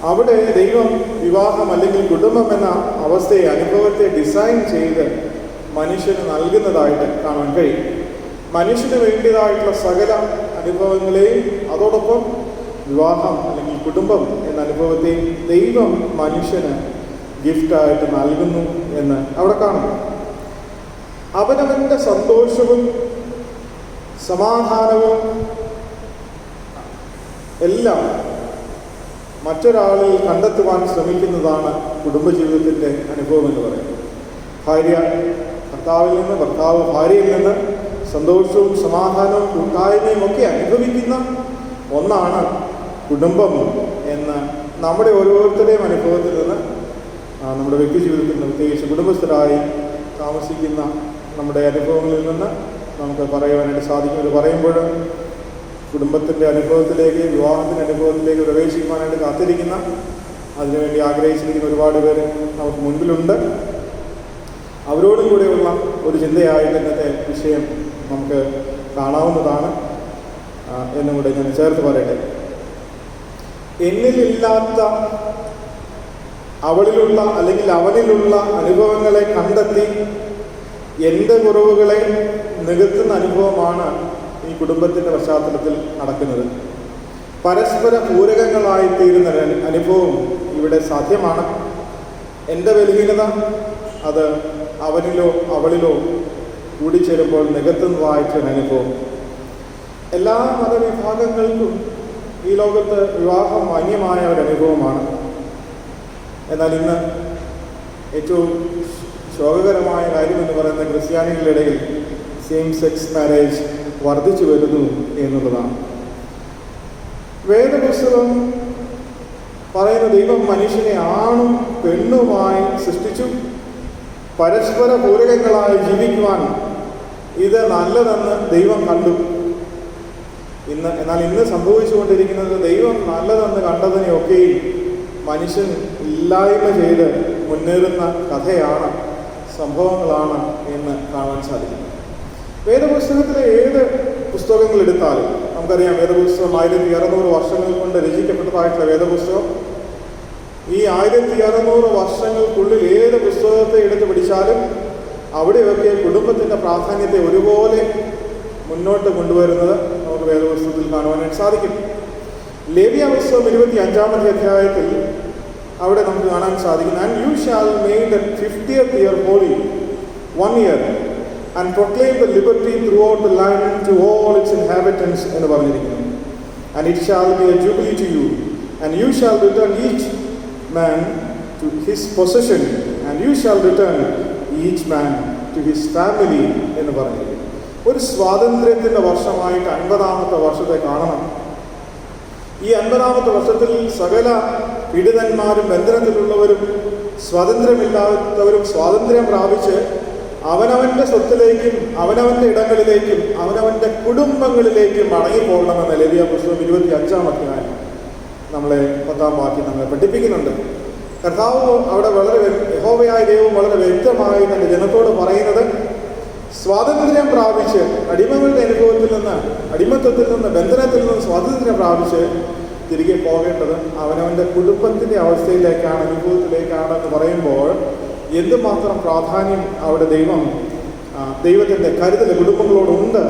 അവിടെ ദൈവം വിവാഹം അല്ലെങ്കിൽ കുടുംബം എന്ന അവസ്ഥയെ, അനുഭവത്തെ ഡിസൈൻ ചെയ്ത് മനുഷ്യന് നൽകുന്നതായിട്ട് കാണാൻ കഴിയും. മനുഷ്യന് വേണ്ടിയതായിട്ടുള്ള സകല അനുഭവങ്ങളെയും അതോടൊപ്പം വിവാഹം അല്ലെങ്കിൽ കുടുംബം എന്ന അനുഭവത്തെ ദൈവം മനുഷ്യന് ഗിഫ്റ്റായിട്ട് നൽകുന്നു എന്ന് അവിടെ കാണുന്നു. അവനവൻ്റെ സന്തോഷവും സമാധാനവും എല്ലാം മറ്റൊരാളിൽ കണ്ടെത്തുവാൻ ശ്രമിക്കുന്നതാണ് കുടുംബജീവിതത്തിൻ്റെ അനുഭവം എന്ന് പറയുന്നത്. ഭാര്യ ഭർത്താവിൽ നിന്ന്, ഭർത്താവ് ഭാര്യയിൽ നിന്ന് സന്തോഷവും സമാധാനവും കൂട്ടായ്മയും ഒക്കെ അനുഭവിക്കുന്ന ഒന്നാണ് കുടുംബം എന്ന് നമ്മുടെ ഓരോരുത്തരുടെയും അനുഭവത്തിൽ നിന്ന്, നമ്മുടെ വ്യക്തി ജീവിതത്തിൽ നിന്ന്, പ്രത്യേകിച്ച് കുടുംബസ്ഥരായി താമസിക്കുന്ന നമ്മുടെ അനുഭവങ്ങളിൽ നിന്ന് നമുക്ക് പറയുവാനായിട്ട് സാധിക്കും. ഇത് പറയുമ്പോൾ കുടുംബത്തിൻ്റെ അനുഭവത്തിലേക്ക്, വിവാഹത്തിൻ്റെ അനുഭവത്തിലേക്ക് പ്രവേശിക്കുവാനായിട്ട് കാത്തിരിക്കുന്ന, അതിനുവേണ്ടി ആഗ്രഹിച്ചിരിക്കുന്ന ഒരുപാട് പേര് നമുക്ക് മുൻപിലുണ്ട്. അവരോടും കൂടെയുള്ള ഒരു ചിന്തയായിട്ട് ഇന്നത്തെ വിഷയം നമുക്ക് കാണാവുന്നതാണ് എന്നും കൂടെ ഞാൻ ചേർത്ത് പറയട്ടെ. എന്നിലില്ലാത്ത അവളിലുള്ള അല്ലെങ്കിൽ അവനിലുള്ള അനുഭവങ്ങളെ കണ്ടെത്തി എൻ്റെ കുറവുകളെ നികത്തുന്ന അനുഭവമാണ് ഈ കുടുംബത്തിൻ്റെ പശ്ചാത്തലത്തിൽ നടക്കുന്നത്. പരസ്പര പൂരകങ്ങളായിത്തീരുന്ന അനുഭവം ഇവിടെ സാധ്യമാണ്. എൻ്റെ ബലഹീനത അത് അവനിലോ അവളിലോ കൂടിച്ചേരുമ്പോൾ നികത്തുന്നതായിട്ടൊരു അനുഭവം. എല്ലാ മതവിഭാഗങ്ങൾക്കും ഈ ലോകത്ത് വിവാഹം മാന്യമായ ഒരു അനുഭവമാണ്. എന്നാൽ ഇന്ന് ഏറ്റവും ശോകകരമായ കാര്യമെന്ന് പറയുന്ന ക്രിസ്ത്യാനികളുടെ ഇടയിൽ സെയിം സെക്സ് മാരേജ് വർദ്ധിച്ചു വരുന്നു എന്നുള്ളതാണ്. വേദപുസ്തകം പറയുന്ന ദൈവം മനുഷ്യനെ ആണും പെണ്ണുമായി സൃഷ്ടിച്ചു. പരസ്പര പൂരകങ്ങളായി ജീവിക്കുവാൻ ഇത് നല്ലതെന്ന് ദൈവം കണ്ടു. എന്നാൽ ഇന്ന് സംഭവിച്ചുകൊണ്ടിരിക്കുന്നത് ദൈവം നല്ലതെന്ന് കണ്ടതിനെയൊക്കെയും മനുഷ്യൻ ഇല്ലായ്മ ചെയ്ത് മുന്നേറുന്ന കഥയാണ്, സംഭവങ്ങളാണ് എന്ന് കാണാൻ സാധിക്കുന്നത്. വേദപുസ്തകത്തിലെ ഏത് പുസ്തകങ്ങൾ എടുത്താലും നമുക്കറിയാം, വേദപുസ്തകം 1600 വർഷങ്ങൾ കൊണ്ട് രചിക്കപ്പെട്ടതായിട്ടുള്ള വേദപുസ്തകം. ഈ 1600 വർഷങ്ങൾക്കുള്ളിൽ ഏത് പുസ്തകത്തെ എടുത്ത് പിടിച്ചാലും അവിടെയൊക്കെ കുടുംബത്തിൻ്റെ പ്രാധാന്യത്തെ ഒരുപോലെ മുന്നോട്ട് കൊണ്ടുവരുന്നത് നമുക്ക് വേദപുസ്തകത്തിൽ കാണുവാനായിട്ട് സാധിക്കും. ലേവ്യ പുസ്തകം 25-ാമത്തെ അധ്യായത്തിൽ അവിടെ നമുക്ക് കാണാൻ സാധിക്കും, and you shall made the 50th year holy 1 year and proclaim the liberty throughout the land to all its inhabitants എന്ന് പറഞ്ഞിരിക്കുന്നു. And it shall be a jubilee to you, and you shall return each man to his possession, and you shall return each man to his family എന്ന് പറഞ്ഞിരിക്കുന്നു. ഒരു സ്വാതന്ത്ര്യത്തിൻ്റെ വർഷമായിട്ട് 50ാമത്തെ വർഷത്തെ കാണണം. ഈ 50ാമത്തെ വർഷത്തിൽ സകല പീഡിതന്മാരും ബന്ധനത്തിലുള്ളവരും സ്വാതന്ത്ര്യമില്ലാത്തവരും സ്വാതന്ത്ര്യം പ്രാപിച്ച് അവനവൻ്റെ സ്വത്തിലേക്കും അവനവൻ്റെ ഇടങ്ങളിലേക്കും അവനവൻ്റെ കുടുംബങ്ങളിലേക്കും മടങ്ങിപ്പോകണമെന്ന് ലേവ്യ പുസ്തകം 25-ാം അധ്യായം നമ്മളെ 10-ാം വാക്യം നമ്മളെ പഠിപ്പിക്കുന്നുണ്ട്. കർത്താവ് അവിടെ യഹോവയായ ദൈവം വളരെ വ്യക്തമായി തൻ്റെ ജനത്തോട് പറയുന്നത്, സ്വാതന്ത്ര്യം പ്രാപിച്ച് അടിമകളുടെ അനുഭവത്തിൽ നിന്ന്, അടിമത്തത്തിൽ നിന്ന്, ബന്ധനത്തിൽ നിന്ന് സ്വാതന്ത്ര്യം പ്രാപിച്ച് തിരികെ പോകേണ്ടത് അവനവൻ്റെ കുടുംബത്തിൻ്റെ അവസ്ഥയിലേക്കാണ്, അനുഭവത്തിലേക്കാണ് എന്ന് പറയുമ്പോൾ എന്തുമാത്രം പ്രാധാന്യം അവിടെ ദൈവത്തിൻ്റെ കരുതൽ കുടുംബങ്ങളോടുണ്ട്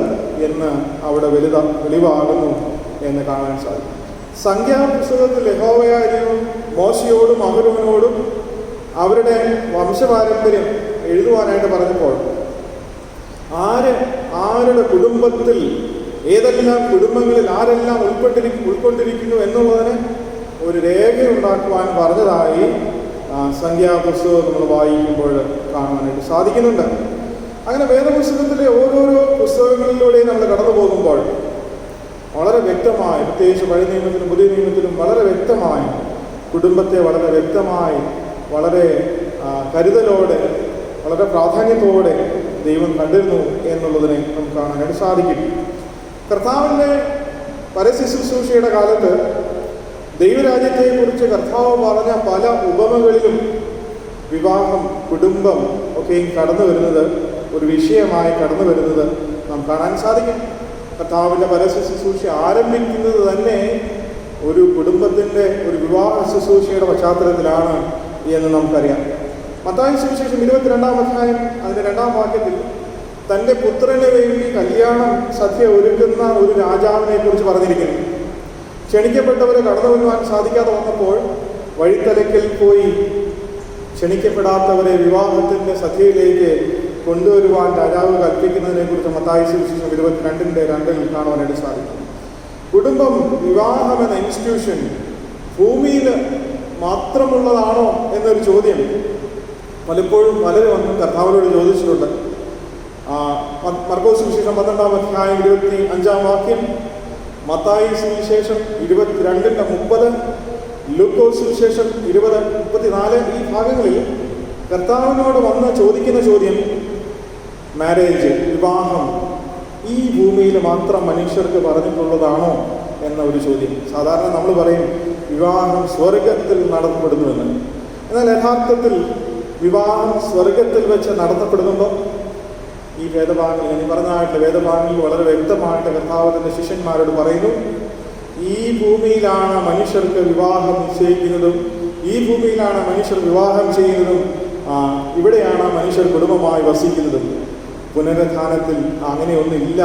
എന്ന് അവിടെ വെളിവാകുന്നു എന്ന് കാണാൻ സാധിക്കും. സംഖ്യാപുസ്തകത്തിൽ യഹോവയായ ദൈവം മോശയോടും അഹരോനോടും അവരുടെ വംശപാരമ്പര്യം എഴുതുവാനായിട്ട് പറഞ്ഞപ്പോൾ ആരുടെ കുടുംബത്തിൽ ഏതെല്ലാം കുടുംബങ്ങളിൽ ആരെല്ലാം ഉൾക്കൊണ്ടിരിക്കുന്നു എന്നുള്ളതിന് ഒരു രേഖയുണ്ടാക്കുവാൻ പറഞ്ഞതായി സംഖ്യാപുസ്തകം നമ്മൾ വായിക്കുമ്പോൾ കാണാനായിട്ട് സാധിക്കുന്നുണ്ട്. അങ്ങനെ വേദപുസ്തകത്തിലെ ഓരോരോ പുസ്തകങ്ങളിലൂടെയും നമ്മൾ കടന്നു പോകുമ്പോൾ വളരെ വ്യക്തമായി, പ്രത്യേകിച്ച് പഴയ നിയമത്തിലും പുതിയ നിയമത്തിലും വളരെ വ്യക്തമായി കുടുംബത്തെ വളരെ വ്യക്തമായി, വളരെ കരുതലോടെ, വളരെ പ്രാധാന്യത്തോടെ ദൈവം കണ്ടിരുന്നു എന്നുള്ളതിനെ നമുക്ക് കാണാനായിട്ട് സാധിക്കും. കർത്താവിൻ്റെ പരസ്യ ശുശ്രൂഷയുടെ കാലത്ത് ദൈവരാജ്യത്തെക്കുറിച്ച് കർത്താവ് പറഞ്ഞ പല ഉപമകളിലും വിവാഹം, കുടുംബം ഒക്കെയും കടന്നു വരുന്നത്, ഒരു വിഷയമായി കടന്നു വരുന്നത് നാം കാണാൻ സാധിക്കും. കർത്താവിൻ്റെ പരസ്യ ശുശ്രൂഷ ആരംഭിക്കുന്നത് തന്നെ ഒരു കുടുംബത്തിൻ്റെ, ഒരു വിവാഹ ശുശ്രൂഷയുടെ പശ്ചാത്തലത്തിലാണ് എന്ന് നമുക്കറിയാം. മത്തായി സുവിശേഷം 22-ാം അധ്യായം അതിൻ്റെ 2-ാം വാക്യത്തിൽ തൻ്റെ പുത്രന് വേണ്ടി കല്യാണം സദ്യ ഒരുക്കുന്ന ഒരു രാജാവിനെ കുറിച്ച് പറഞ്ഞിരിക്കുന്നു. ക്ഷണിക്കപ്പെട്ടവരെ കടന്നു വരുവാൻ സാധിക്കാതെ വന്നപ്പോൾ വഴിത്തലക്കിൽ പോയി ക്ഷണിക്കപ്പെടാത്തവരെ വിവാഹത്തിൻ്റെ സദ്യയിലേക്ക് കൊണ്ടുവരുവാൻ രാജാവ് കൽപ്പിക്കുന്നതിനെ കുറിച്ച് മത്തായി സുവിശേഷം 22-ന്റെ 2-ൽ കാണുവാനായിട്ട് സാധിക്കും. കുടുംബം, വിവാഹം എന്ന ഇൻസ്റ്റിറ്റ്യൂഷൻ ഭൂമിയിൽ മാത്രമുള്ളതാണോ എന്നൊരു ചോദ്യം പലപ്പോഴും പലരും വന്ന് കർത്താവിനോട് ചോദിച്ചിട്ടുണ്ട്. മർക്കോസ് സുവിശേഷം 12-ാം അധ്യായം 25-ാം വാക്യം, മത്തായി സുവിശേഷം 22-ന്റെ 30, ലൂക്കോസ് സുവിശേഷം 20:34 ഈ ഭാഗങ്ങളിൽ കർത്താവിനോട് വന്ന് ചോദിക്കുന്ന ചോദ്യം, മാരേജ്, വിവാഹം ഈ ഭൂമിയിൽ മാത്രം മനുഷ്യർക്ക് പറഞ്ഞിട്ടുള്ളതാണോ എന്ന ഒരു ചോദ്യം. സാധാരണ നമ്മൾ പറയും വിവാഹം സ്വർഗത്തിൽ നടത്തപ്പെടുന്നുവെന്ന്. എന്നാൽ യഥാർത്ഥത്തിൽ വിവാഹം സ്വർഗത്തിൽ വെച്ച് നടത്തപ്പെടുന്നുണ്ടോ? ഈ വേദഭാഗങ്ങൾ, ഞാൻ പറഞ്ഞതായിട്ടുള്ള വേദഭാഗങ്ങളിൽ വളരെ വ്യക്തമായിട്ട് കർത്താവ് തൻ്റെ ശിഷ്യന്മാരോട് പറയുന്നു, ഈ ഭൂമിയിലാണ് മനുഷ്യർക്ക് വിവാഹം നിശ്ചയിക്കുന്നതും, ഈ ഭൂമിയിലാണ് മനുഷ്യർ വിവാഹം ചെയ്യുന്നതും, ഇവിടെയാണ് മനുഷ്യർ കുടുംബമായി വസിക്കുന്നതും. പുനരുത്ഥാനത്തിൽ അങ്ങനെയൊന്നില്ല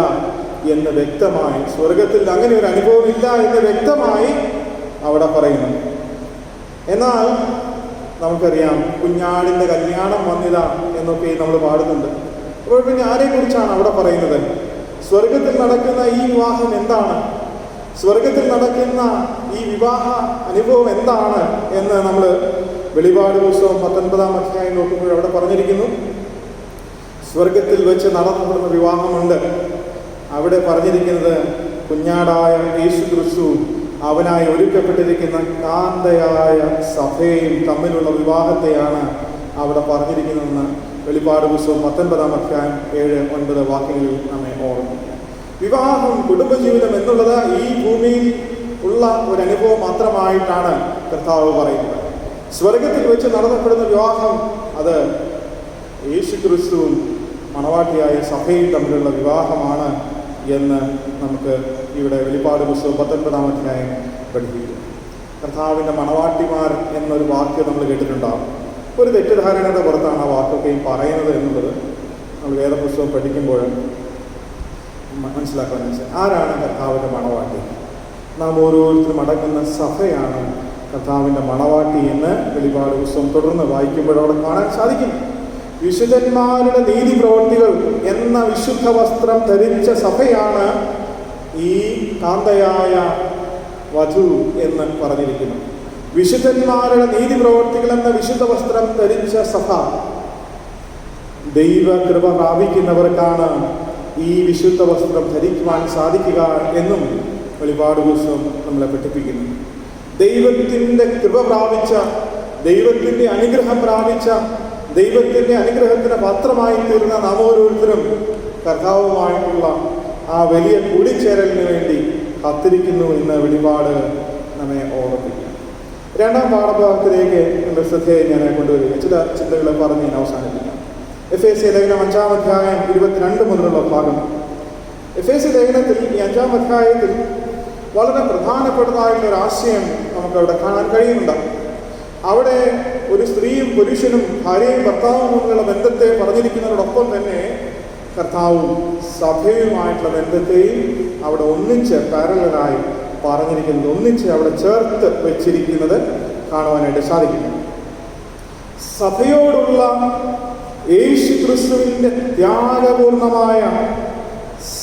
എന്ന് വ്യക്തമായി, സ്വർഗത്തിൽ അങ്ങനെ ഒരു അനുഭവം ഇല്ല എന്ന് വ്യക്തമായി അവിടെ പറയുന്നു. എന്നാൽ നമുക്കറിയാം, കുഞ്ഞാടിൻ്റെ കല്യാണം വന്നില്ല എന്നൊക്കെ നമ്മൾ പാടുന്നുണ്ട്. അപ്പോൾ പിന്നെ ആരെക്കുറിച്ചാണ് അവിടെ പറയുന്നത്? സ്വർഗത്തിൽ നടക്കുന്ന ഈ വിവാഹം എന്താണ്? സ്വർഗത്തിൽ നടക്കുന്ന ഈ വിവാഹ അനുഭവം എന്താണ് എന്ന് നമ്മൾ വെളിപാട് പുസ്തകം 19-ാം അധ്യായം നോക്കുമ്പോൾ അവിടെ പറഞ്ഞിരിക്കുന്നു, സ്വർഗത്തിൽ വെച്ച് നടത്തപ്പെടുന്ന വിവാഹമുണ്ട്. അവിടെ പറഞ്ഞിരിക്കുന്നത് കുഞ്ഞാടായ യേശു ക്രിസ്തു അവനായി ഒരുക്കപ്പെട്ടിരിക്കുന്ന കാന്തയായ സഭയും തമ്മിലുള്ള വിവാഹത്തെയാണ് അവിടെ പറഞ്ഞിരിക്കുന്നതെന്ന് വെളിപ്പാട് പുസ്തകം 19-ാം അധ്യായം 7-9 വാക്യങ്ങളിൽ നമ്മെ ഓർമ്മിക്കുക. വിവാഹം, കുടുംബജീവിതം എന്നുള്ളത് ഈ ഭൂമിയിൽ ഉള്ള ഒരു അനുഭവം മാത്രമായിട്ടാണ് കർത്താവ് പറയുന്നത്. സ്വർഗത്തിൽ വെച്ച് നടത്തപ്പെടുന്ന വിവാഹം അത് യേശു ക്രിസ്തുവും മണവാട്ടിയായ സഭയും തമ്മിലുള്ള വിവാഹമാണ് എന്ന് നമുക്ക് ഇവിടെ വെളിപ്പാട് പുസ്തകം 19-ാം അധ്യായം പഠിപ്പിക്കുന്നു. കർത്താവിൻ്റെ മണവാട്ടിമാർ എന്നൊരു വാക്ക് നമ്മൾ കേട്ടിട്ടുണ്ടാകും. ഒരു തെറ്റിദ്ധാരണയുടെ പുറത്താണ് ആ വാക്കൊക്കെയും പറയുന്നത് എന്നുള്ളത് നമ്മൾ വേദപുസ്തകം പഠിക്കുമ്പോൾ മനസ്സിലാക്കാമെന്ന് വെച്ചാൽ, ആരാണ് കർത്താവിൻ്റെ മണവാട്ടി? നാം ഓരോരുത്തരും അടങ്ങുന്ന സഭയാണ് കർത്താവിൻ്റെ മണവാട്ടി എന്ന് വെളിപ്പാട് പുസ്തകം തുടർന്ന് വായിക്കുമ്പോൾ അവിടെ കാണാൻ സാധിക്കും. വിശുദ്ധന്മാരുടെ നീതി പ്രവൃത്തികൾ എന്ന വിശുദ്ധ വസ്ത്രം ധരിച്ച സഭയാണ് ഈ കാന്തയായ വധു എന്ന് പറഞ്ഞിരിക്കുന്നു. വിശുദ്ധന്മാരുടെ നീതി പ്രവൃത്തികൾ എന്ന വിശുദ്ധ വസ്ത്രം ധരിച്ച സഭ, ദൈവകൃപ പ്രാപിക്കുന്നവർക്കാണ് ഈ വിശുദ്ധ വസ്ത്രം ധരിക്കുവാൻ സാധിക്കുക എന്നും വെളിപ്പാട് പുസ്തകം നമ്മളെ പഠിപ്പിക്കുന്നു. ദൈവത്തിൻ്റെ കൃപ പ്രാപിച്ച, ദൈവത്തിൻ്റെ അനുഗ്രഹം പ്രാപിച്ച, ദൈവത്തിൻ്റെ അനുഗ്രഹത്തിന് പാത്രമായി തീർന്ന നാം ഓരോരുത്തരും കർത്താവുമായിട്ടുള്ള ആ വലിയ കൂടിച്ചേരലിന് വേണ്ടി കാത്തിരിക്കുന്നു എന്ന് വെളിപാട് നമ്മെ ഓർമ്മിപ്പിക്കും. രണ്ടാം പാഠഭാഗത്തിലേക്ക് എൻ്റെ ശ്രദ്ധയെ ഞാൻ കൊണ്ടുവരിക. ചില ചിന്തകളെ പറഞ്ഞ് ഞാൻ അവസാനിപ്പിക്കാം. എഫേസ്യ ലേഖനം 5-ാം അധ്യായം 22 മുതലുള്ള ഭാഗം. എഫേസ്യ ലേഖനത്തിൽ ഈ 5-ാം അധ്യായത്തിൽ വളരെ പ്രധാനപ്പെട്ടതായിട്ടുള്ളൊരു ആശയം നമുക്കവിടെ കാണാൻ കഴിയുന്നുണ്ട്. അവിടെ ഒരു സ്ത്രീയും പുരുഷനും ഭാര്യയും ഭർത്താവും തമ്മിലുള്ള ബന്ധത്തെ പറഞ്ഞിരിക്കുന്നതോടൊപ്പം തന്നെ കർത്താവും സഭയുമായിട്ടുള്ള ബന്ധത്തെയും അവിടെ ഒന്നിച്ച് പാരലലായി പറഞ്ഞിരിക്കുന്നത്, ഒന്നിച്ച് അവിടെ ചേർത്ത് വെച്ചിരിക്കുന്നത് കാണുവാനായിട്ട് സാധിക്കുന്നു. സഭയോടുള്ള യേശു ക്രിസ്തുവിൻ്റെ ത്യാഗപൂർണമായ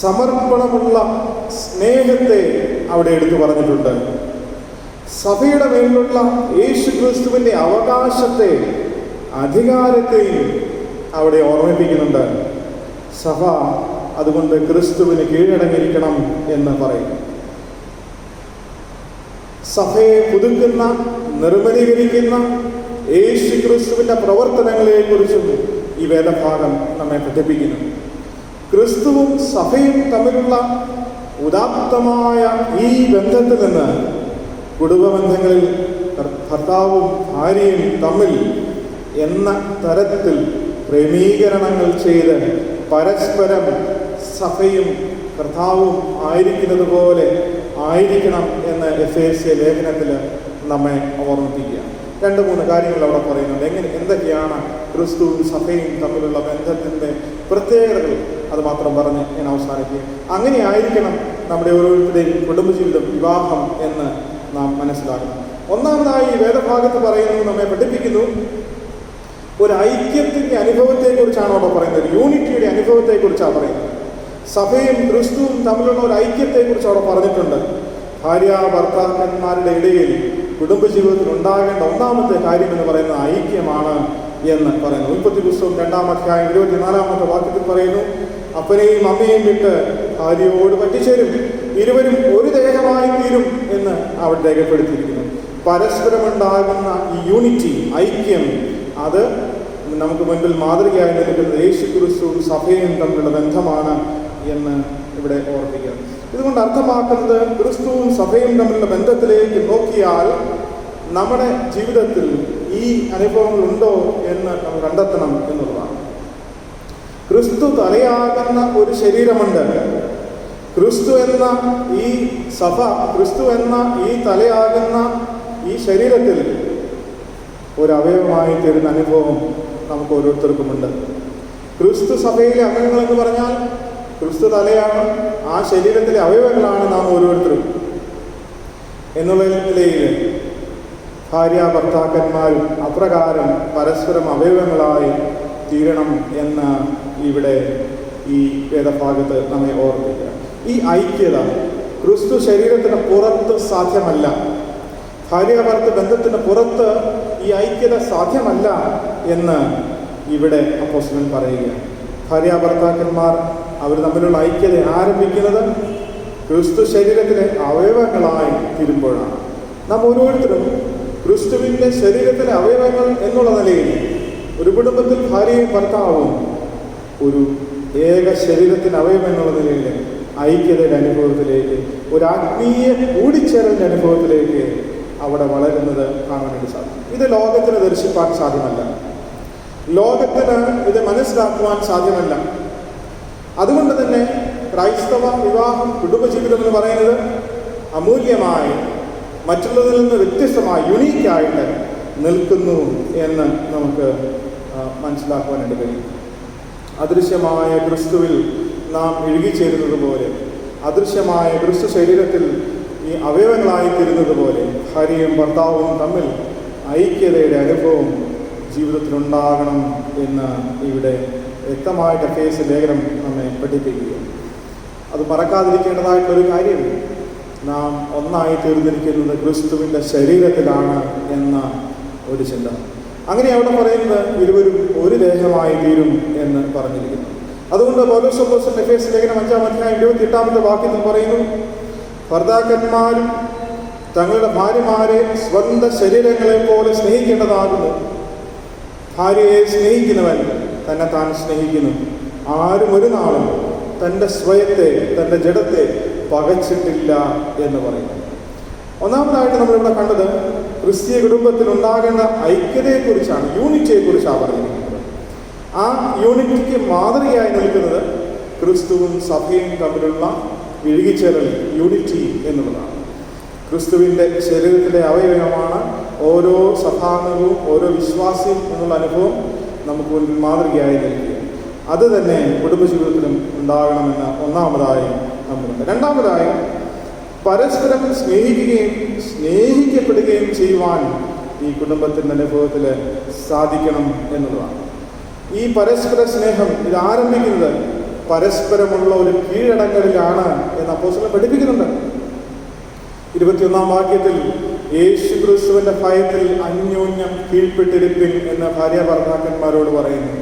സമർപ്പണമുള്ള സ്നേഹത്തെ അവിടെ എടുത്തു പറഞ്ഞിട്ടുണ്ട്. സഭയുടെ മേലുള്ള യേശു ക്രിസ്തുവിൻ്റെ അവകാശത്തെ, അധികാരത്തെയും അവിടെ ഓർമ്മിപ്പിക്കുന്നുണ്ട്. സഭ അതുകൊണ്ട് ക്രിസ്തുവിന് കീഴടങ്ങിയിരിക്കണം എന്ന് പറയും. സഭയെ പുതുക്കുന്ന, നിർമ്മലീകരിക്കുന്ന യേശു ക്രിസ്തുവിൻ്റെ പ്രവർത്തനങ്ങളെക്കുറിച്ചും ഈ വേദഭാഗം നമ്മെ പഠിപ്പിക്കുന്നു. ക്രിസ്തുവും സഭയും തമ്മിലുള്ള ഉദാത്തമായ ഈ ബന്ധത്തിൽ നിന്ന് കുടുംബബന്ധങ്ങളിൽ ഭർത്താവും ഭാര്യയും തമ്മിൽ എന്ന തരത്തിൽ ക്രമീകരണങ്ങൾ ചെയ്ത് പരസ്പരം സഭയും കർത്താവും ആയിരിക്കുന്നത് പോലെ ആയിരിക്കണം എന്ന് എഫേസ്യ ലേഖനത്തിൽ നമ്മെ ഓർമ്മിപ്പിക്കുക. 2-3 കാര്യങ്ങൾ അവിടെ പറയുന്നുണ്ട്. എന്തൊക്കെയാണ് ക്രിസ്തുവും സഭയും തമ്മിലുള്ള ബന്ധത്തിൻ്റെ പ്രത്യേകതകൾ, അത് മാത്രം പറഞ്ഞ് ഞാൻ അവസാനിക്കുക. അങ്ങനെ ആയിരിക്കണം നമ്മുടെ ഓരോരുത്തരുടെയും കുടുംബജീവിതം, വിവാഹം എന്ന് നാം മനസ്സിലാക്കണം. ഒന്നാമതായി ഈ വേദഭാഗത്ത് പറയുന്നത്, നമ്മെ പഠിപ്പിക്കുന്നു, ഒരു ഐക്യത്തിൻ്റെ അനുഭവത്തെക്കുറിച്ചാണ് അവിടെ പറയുന്നത്. യൂണിറ്റിയുടെ അനുഭവത്തെക്കുറിച്ചാണ് പറയുന്നത്. സഭയും ക്രിസ്തുവും തമ്മിലുള്ള ഒരു ഐക്യത്തെക്കുറിച്ച് അവിടെ പറഞ്ഞിട്ടുണ്ട്. ഭാര്യ ഭർത്താക്കന്മാരുടെ ഇടയിൽ കുടുംബജീവിതത്തിൽ ഉണ്ടാകേണ്ട ഒന്നാമത്തെ കാര്യം എന്ന് പറയുന്നത് ഐക്യമാണ് എന്ന് പറയുന്നു. ഉൽപ്പത്തി പുസ്തകം 2-ാം അധ്യായം 24-ാമത്തെ വാക്യത്തിൽ പറയുന്നു, അപ്പനെയും അമ്മയെയും വിട്ട് ഭാര്യയോട് പറ്റിച്ചേരും, ഇരുവരും ഒരു ദേഹമായി തീരും എന്ന് അവിടെ രേഖപ്പെടുത്തിയിരിക്കുന്നു. പരസ്പരമുണ്ടാകുന്ന ഈ യൂണിറ്റി, ഐക്യം, അത് നമുക്ക് മുൻപിൽ മാതൃകയായി നിൽക്കുന്നത് യേശു ക്രിസ്തുവും സഭയും തമ്മിലുള്ള ബന്ധമാണ് എന്ന് ഇവിടെ ഓർമ്മിക്കുക. ഇതുകൊണ്ട് അർത്ഥമാക്കുന്നത്, ക്രിസ്തുവും സഭയും തമ്മിലുള്ള ബന്ധത്തിലേക്ക് നോക്കിയാൽ നമ്മുടെ ജീവിതത്തിൽ ഈ അനുഭവങ്ങളുണ്ടോ എന്ന് നമ്മൾ കണ്ടെത്തണം എന്നുള്ളതാണ്. ക്രിസ്തു തലയാകുന്ന ഒരു ശരീരമുണ്ട്. ക്രിസ്തു എന്ന ഈ സഭ, ക്രിസ്തു എന്ന ഈ തലയാകുന്ന ഈ ശരീരത്തിൽ ഒരവയവമായി തീരുന്ന അനുഭവം നമുക്ക് ഓരോരുത്തർക്കുമുണ്ട്. ക്രിസ്തു സഭയിലെ അംഗങ്ങളെന്ന് പറഞ്ഞാൽ ക്രിസ്തു തലയാണ്, ആ ശരീരത്തിലെ അവയവങ്ങളാണ് നാം ഓരോരുത്തരും എന്നുള്ള നിലയിൽ ഭാര്യ ഭർത്താക്കന്മാരും അപ്രകാരം പരസ്പരം അവയവങ്ങളായി തീരണം എന്ന് ഇവിടെ ഈ വേദഭാഗത്ത് നമ്മെ ഓർമ്മിക്കുക. ഈ ഐക്യത ക്രിസ്തു ശരീരത്തിന് പുറത്ത് സാധ്യമല്ല. ഭാര്യ ഭർത്തൃ ബന്ധത്തിന് പുറത്ത് ഈ ഐക്യത സാധ്യമല്ല എന്ന് ഇവിടെ അപ്പോസ്തലൻ പറയുകയാണ്. ഭാര്യാഭർത്താക്കന്മാർ അവർ തമ്മിലുള്ള ഐക്യത ആരംഭിക്കുന്നത് ക്രിസ്തു ശരീരത്തിലെ അവയവങ്ങളായി തീരുമ്പോഴാണ്. നാം ഓരോരുത്തരും ക്രിസ്തുവിൻ്റെ ശരീരത്തിലെ അവയവങ്ങൾ എന്നുള്ള നിലയിൽ ഒരു കുടുംബത്തിൽ ഭാര്യയും ഭർത്താവും ഒരു ഏക ശരീരത്തിൻ്റെ അവയവം എന്നുള്ള നിലയിൽ ഐക്യതയുടെ അനുഭവത്തിലേക്ക്, ഒരു ആത്മീയ കൂടിച്ചേരലിൻ്റെ അനുഭവത്തിലേക്ക് അവിടെ വളരുന്നത് കാണാനായിട്ട് സാധിക്കും. ഇത് ലോകത്തിന് ദർശിപ്പാൻ സാധ്യമല്ല, ലോകത്തിന് ഇത് മനസ്സിലാക്കുവാൻ സാധ്യമല്ല. അതുകൊണ്ട് തന്നെ ക്രൈസ്തവ വിവാഹം, കുടുംബജീവിതം എന്ന് പറയുന്നത് അമൂല്യമായി, മറ്റുള്ളതിൽ നിന്ന് വ്യത്യസ്തമായി, യുണീക്കായിട്ട് നിൽക്കുന്നു എന്ന് നമുക്ക് മനസ്സിലാക്കുവാനായിട്ട് കഴിയും. അദൃശ്യമായ ക്രിസ്തുവിൽ നാം ഇഴുകിച്ചേരുന്നത് പോലെ, അദൃശ്യമായ ക്രിസ്തു ശരീരത്തിൽ ഈ അവയവങ്ങളായിത്തീരുന്നത് പോലെ ഭാര്യയും ഭർത്താവും തമ്മിൽ ഐക്യതയുടെ അനുഭവം ജീവിതത്തിലുണ്ടാകണം എന്ന് ഇവിടെ വ്യക്തമായിട്ട് എഫേസ്യ ലേഖനം നമ്മെ പഠിപ്പിക്കുകയാണ്. അത് മറക്കാതിരിക്കേണ്ടതായിട്ടൊരു കാര്യമില്ല. നാം ഒന്നായി തീർന്നിരിക്കുന്നത് ക്രിസ്തുവിൻ്റെ ശരീരത്തിലാണ് എന്ന ഒരു ചിന്ത. അങ്ങനെ അവിടെ പറയുന്നത് ഇരുവരും ഒരു ദേഹമായി തീരും എന്ന് പറഞ്ഞിരിക്കുന്നു. അതുകൊണ്ട് പൗലോസ് അപ്പോസ്തലൻ എഫേസ്യ ലേഖനം 5-28 വാക്യത്തിൽ പറയുന്നു, ഭർത്താക്കന്മാരും തങ്ങളുടെ ഭാര്യമാരെ സ്വന്തം ശരീരങ്ങളെ പോലെ സ്നേഹിക്കേണ്ടതാകുന്നു. ഭാര്യയെ സ്നേഹിക്കുന്നവൻ തന്നെ താൻ സ്നേഹിക്കുന്നു. ആരും ഒരു നാളും തൻ്റെ സ്വയത്തെ, തൻ്റെ ജഡത്തെ പകച്ചിട്ടില്ല എന്ന് പറയുന്നു. ഒന്നാമതായിട്ട് നമ്മളിവിടെ കണ്ടത് ക്രിസ്തീയ കുടുംബത്തിൽ ഉണ്ടാകേണ്ട ഐക്യതയെക്കുറിച്ചാണ്, യൂണിറ്റിയെക്കുറിച്ചാണ് പറഞ്ഞിരിക്കുന്നത്. ആ യൂണിറ്റിക്ക് മാതൃകയായി നിൽക്കുന്നത് ക്രിസ്തുവും സഭയും തമ്മിലുള്ള ഇഴുകിച്ചേരൽ, യൂണിറ്റി എന്നുള്ളതാണ്. ക്രിസ്തുവിൻ്റെ ശരീരത്തിലെ അവയവമാണ് ഓരോ സഭാംഗവും ഓരോ വിശ്വാസിയും എന്നുള്ള അനുഭവം നമുക്ക് മുൻപിൽ മാതൃകയായി നിൽക്കുക. അത് തന്നെ കുടുംബജീവിതത്തിലും ഉണ്ടാകണമെന്ന് ഒന്നാമതായി നമ്മളുണ്ട്. രണ്ടാമതായി പരസ്പരം സ്നേഹിക്കുകയും സ്നേഹിക്കപ്പെടുകയും ചെയ്യുവാൻ ഈ കുടുംബത്തിൻ്റെ അനുഭവത്തിൽ സാധിക്കണം എന്നുള്ളതാണ്. ഈ പരസ്പര സ്നേഹം ഇത് ആരംഭിക്കുന്നത് പരസ്പരമുള്ള ഒരു കീഴടങ്ങലിലാണ് എന്ന് അപ്പോസ്തലൻ പഠിപ്പിക്കുന്നുണ്ട്. 21 വാക്യത്തിൽ യേശു ക്രിസ്തുവിൻ്റെ ഭയത്തിൽ അന്യോന്യം കീഴ്പ്പെട്ടിരിപ്പിൻ എന്ന് ഭാര്യാഭർത്താക്കന്മാരോട് പറയുന്നു.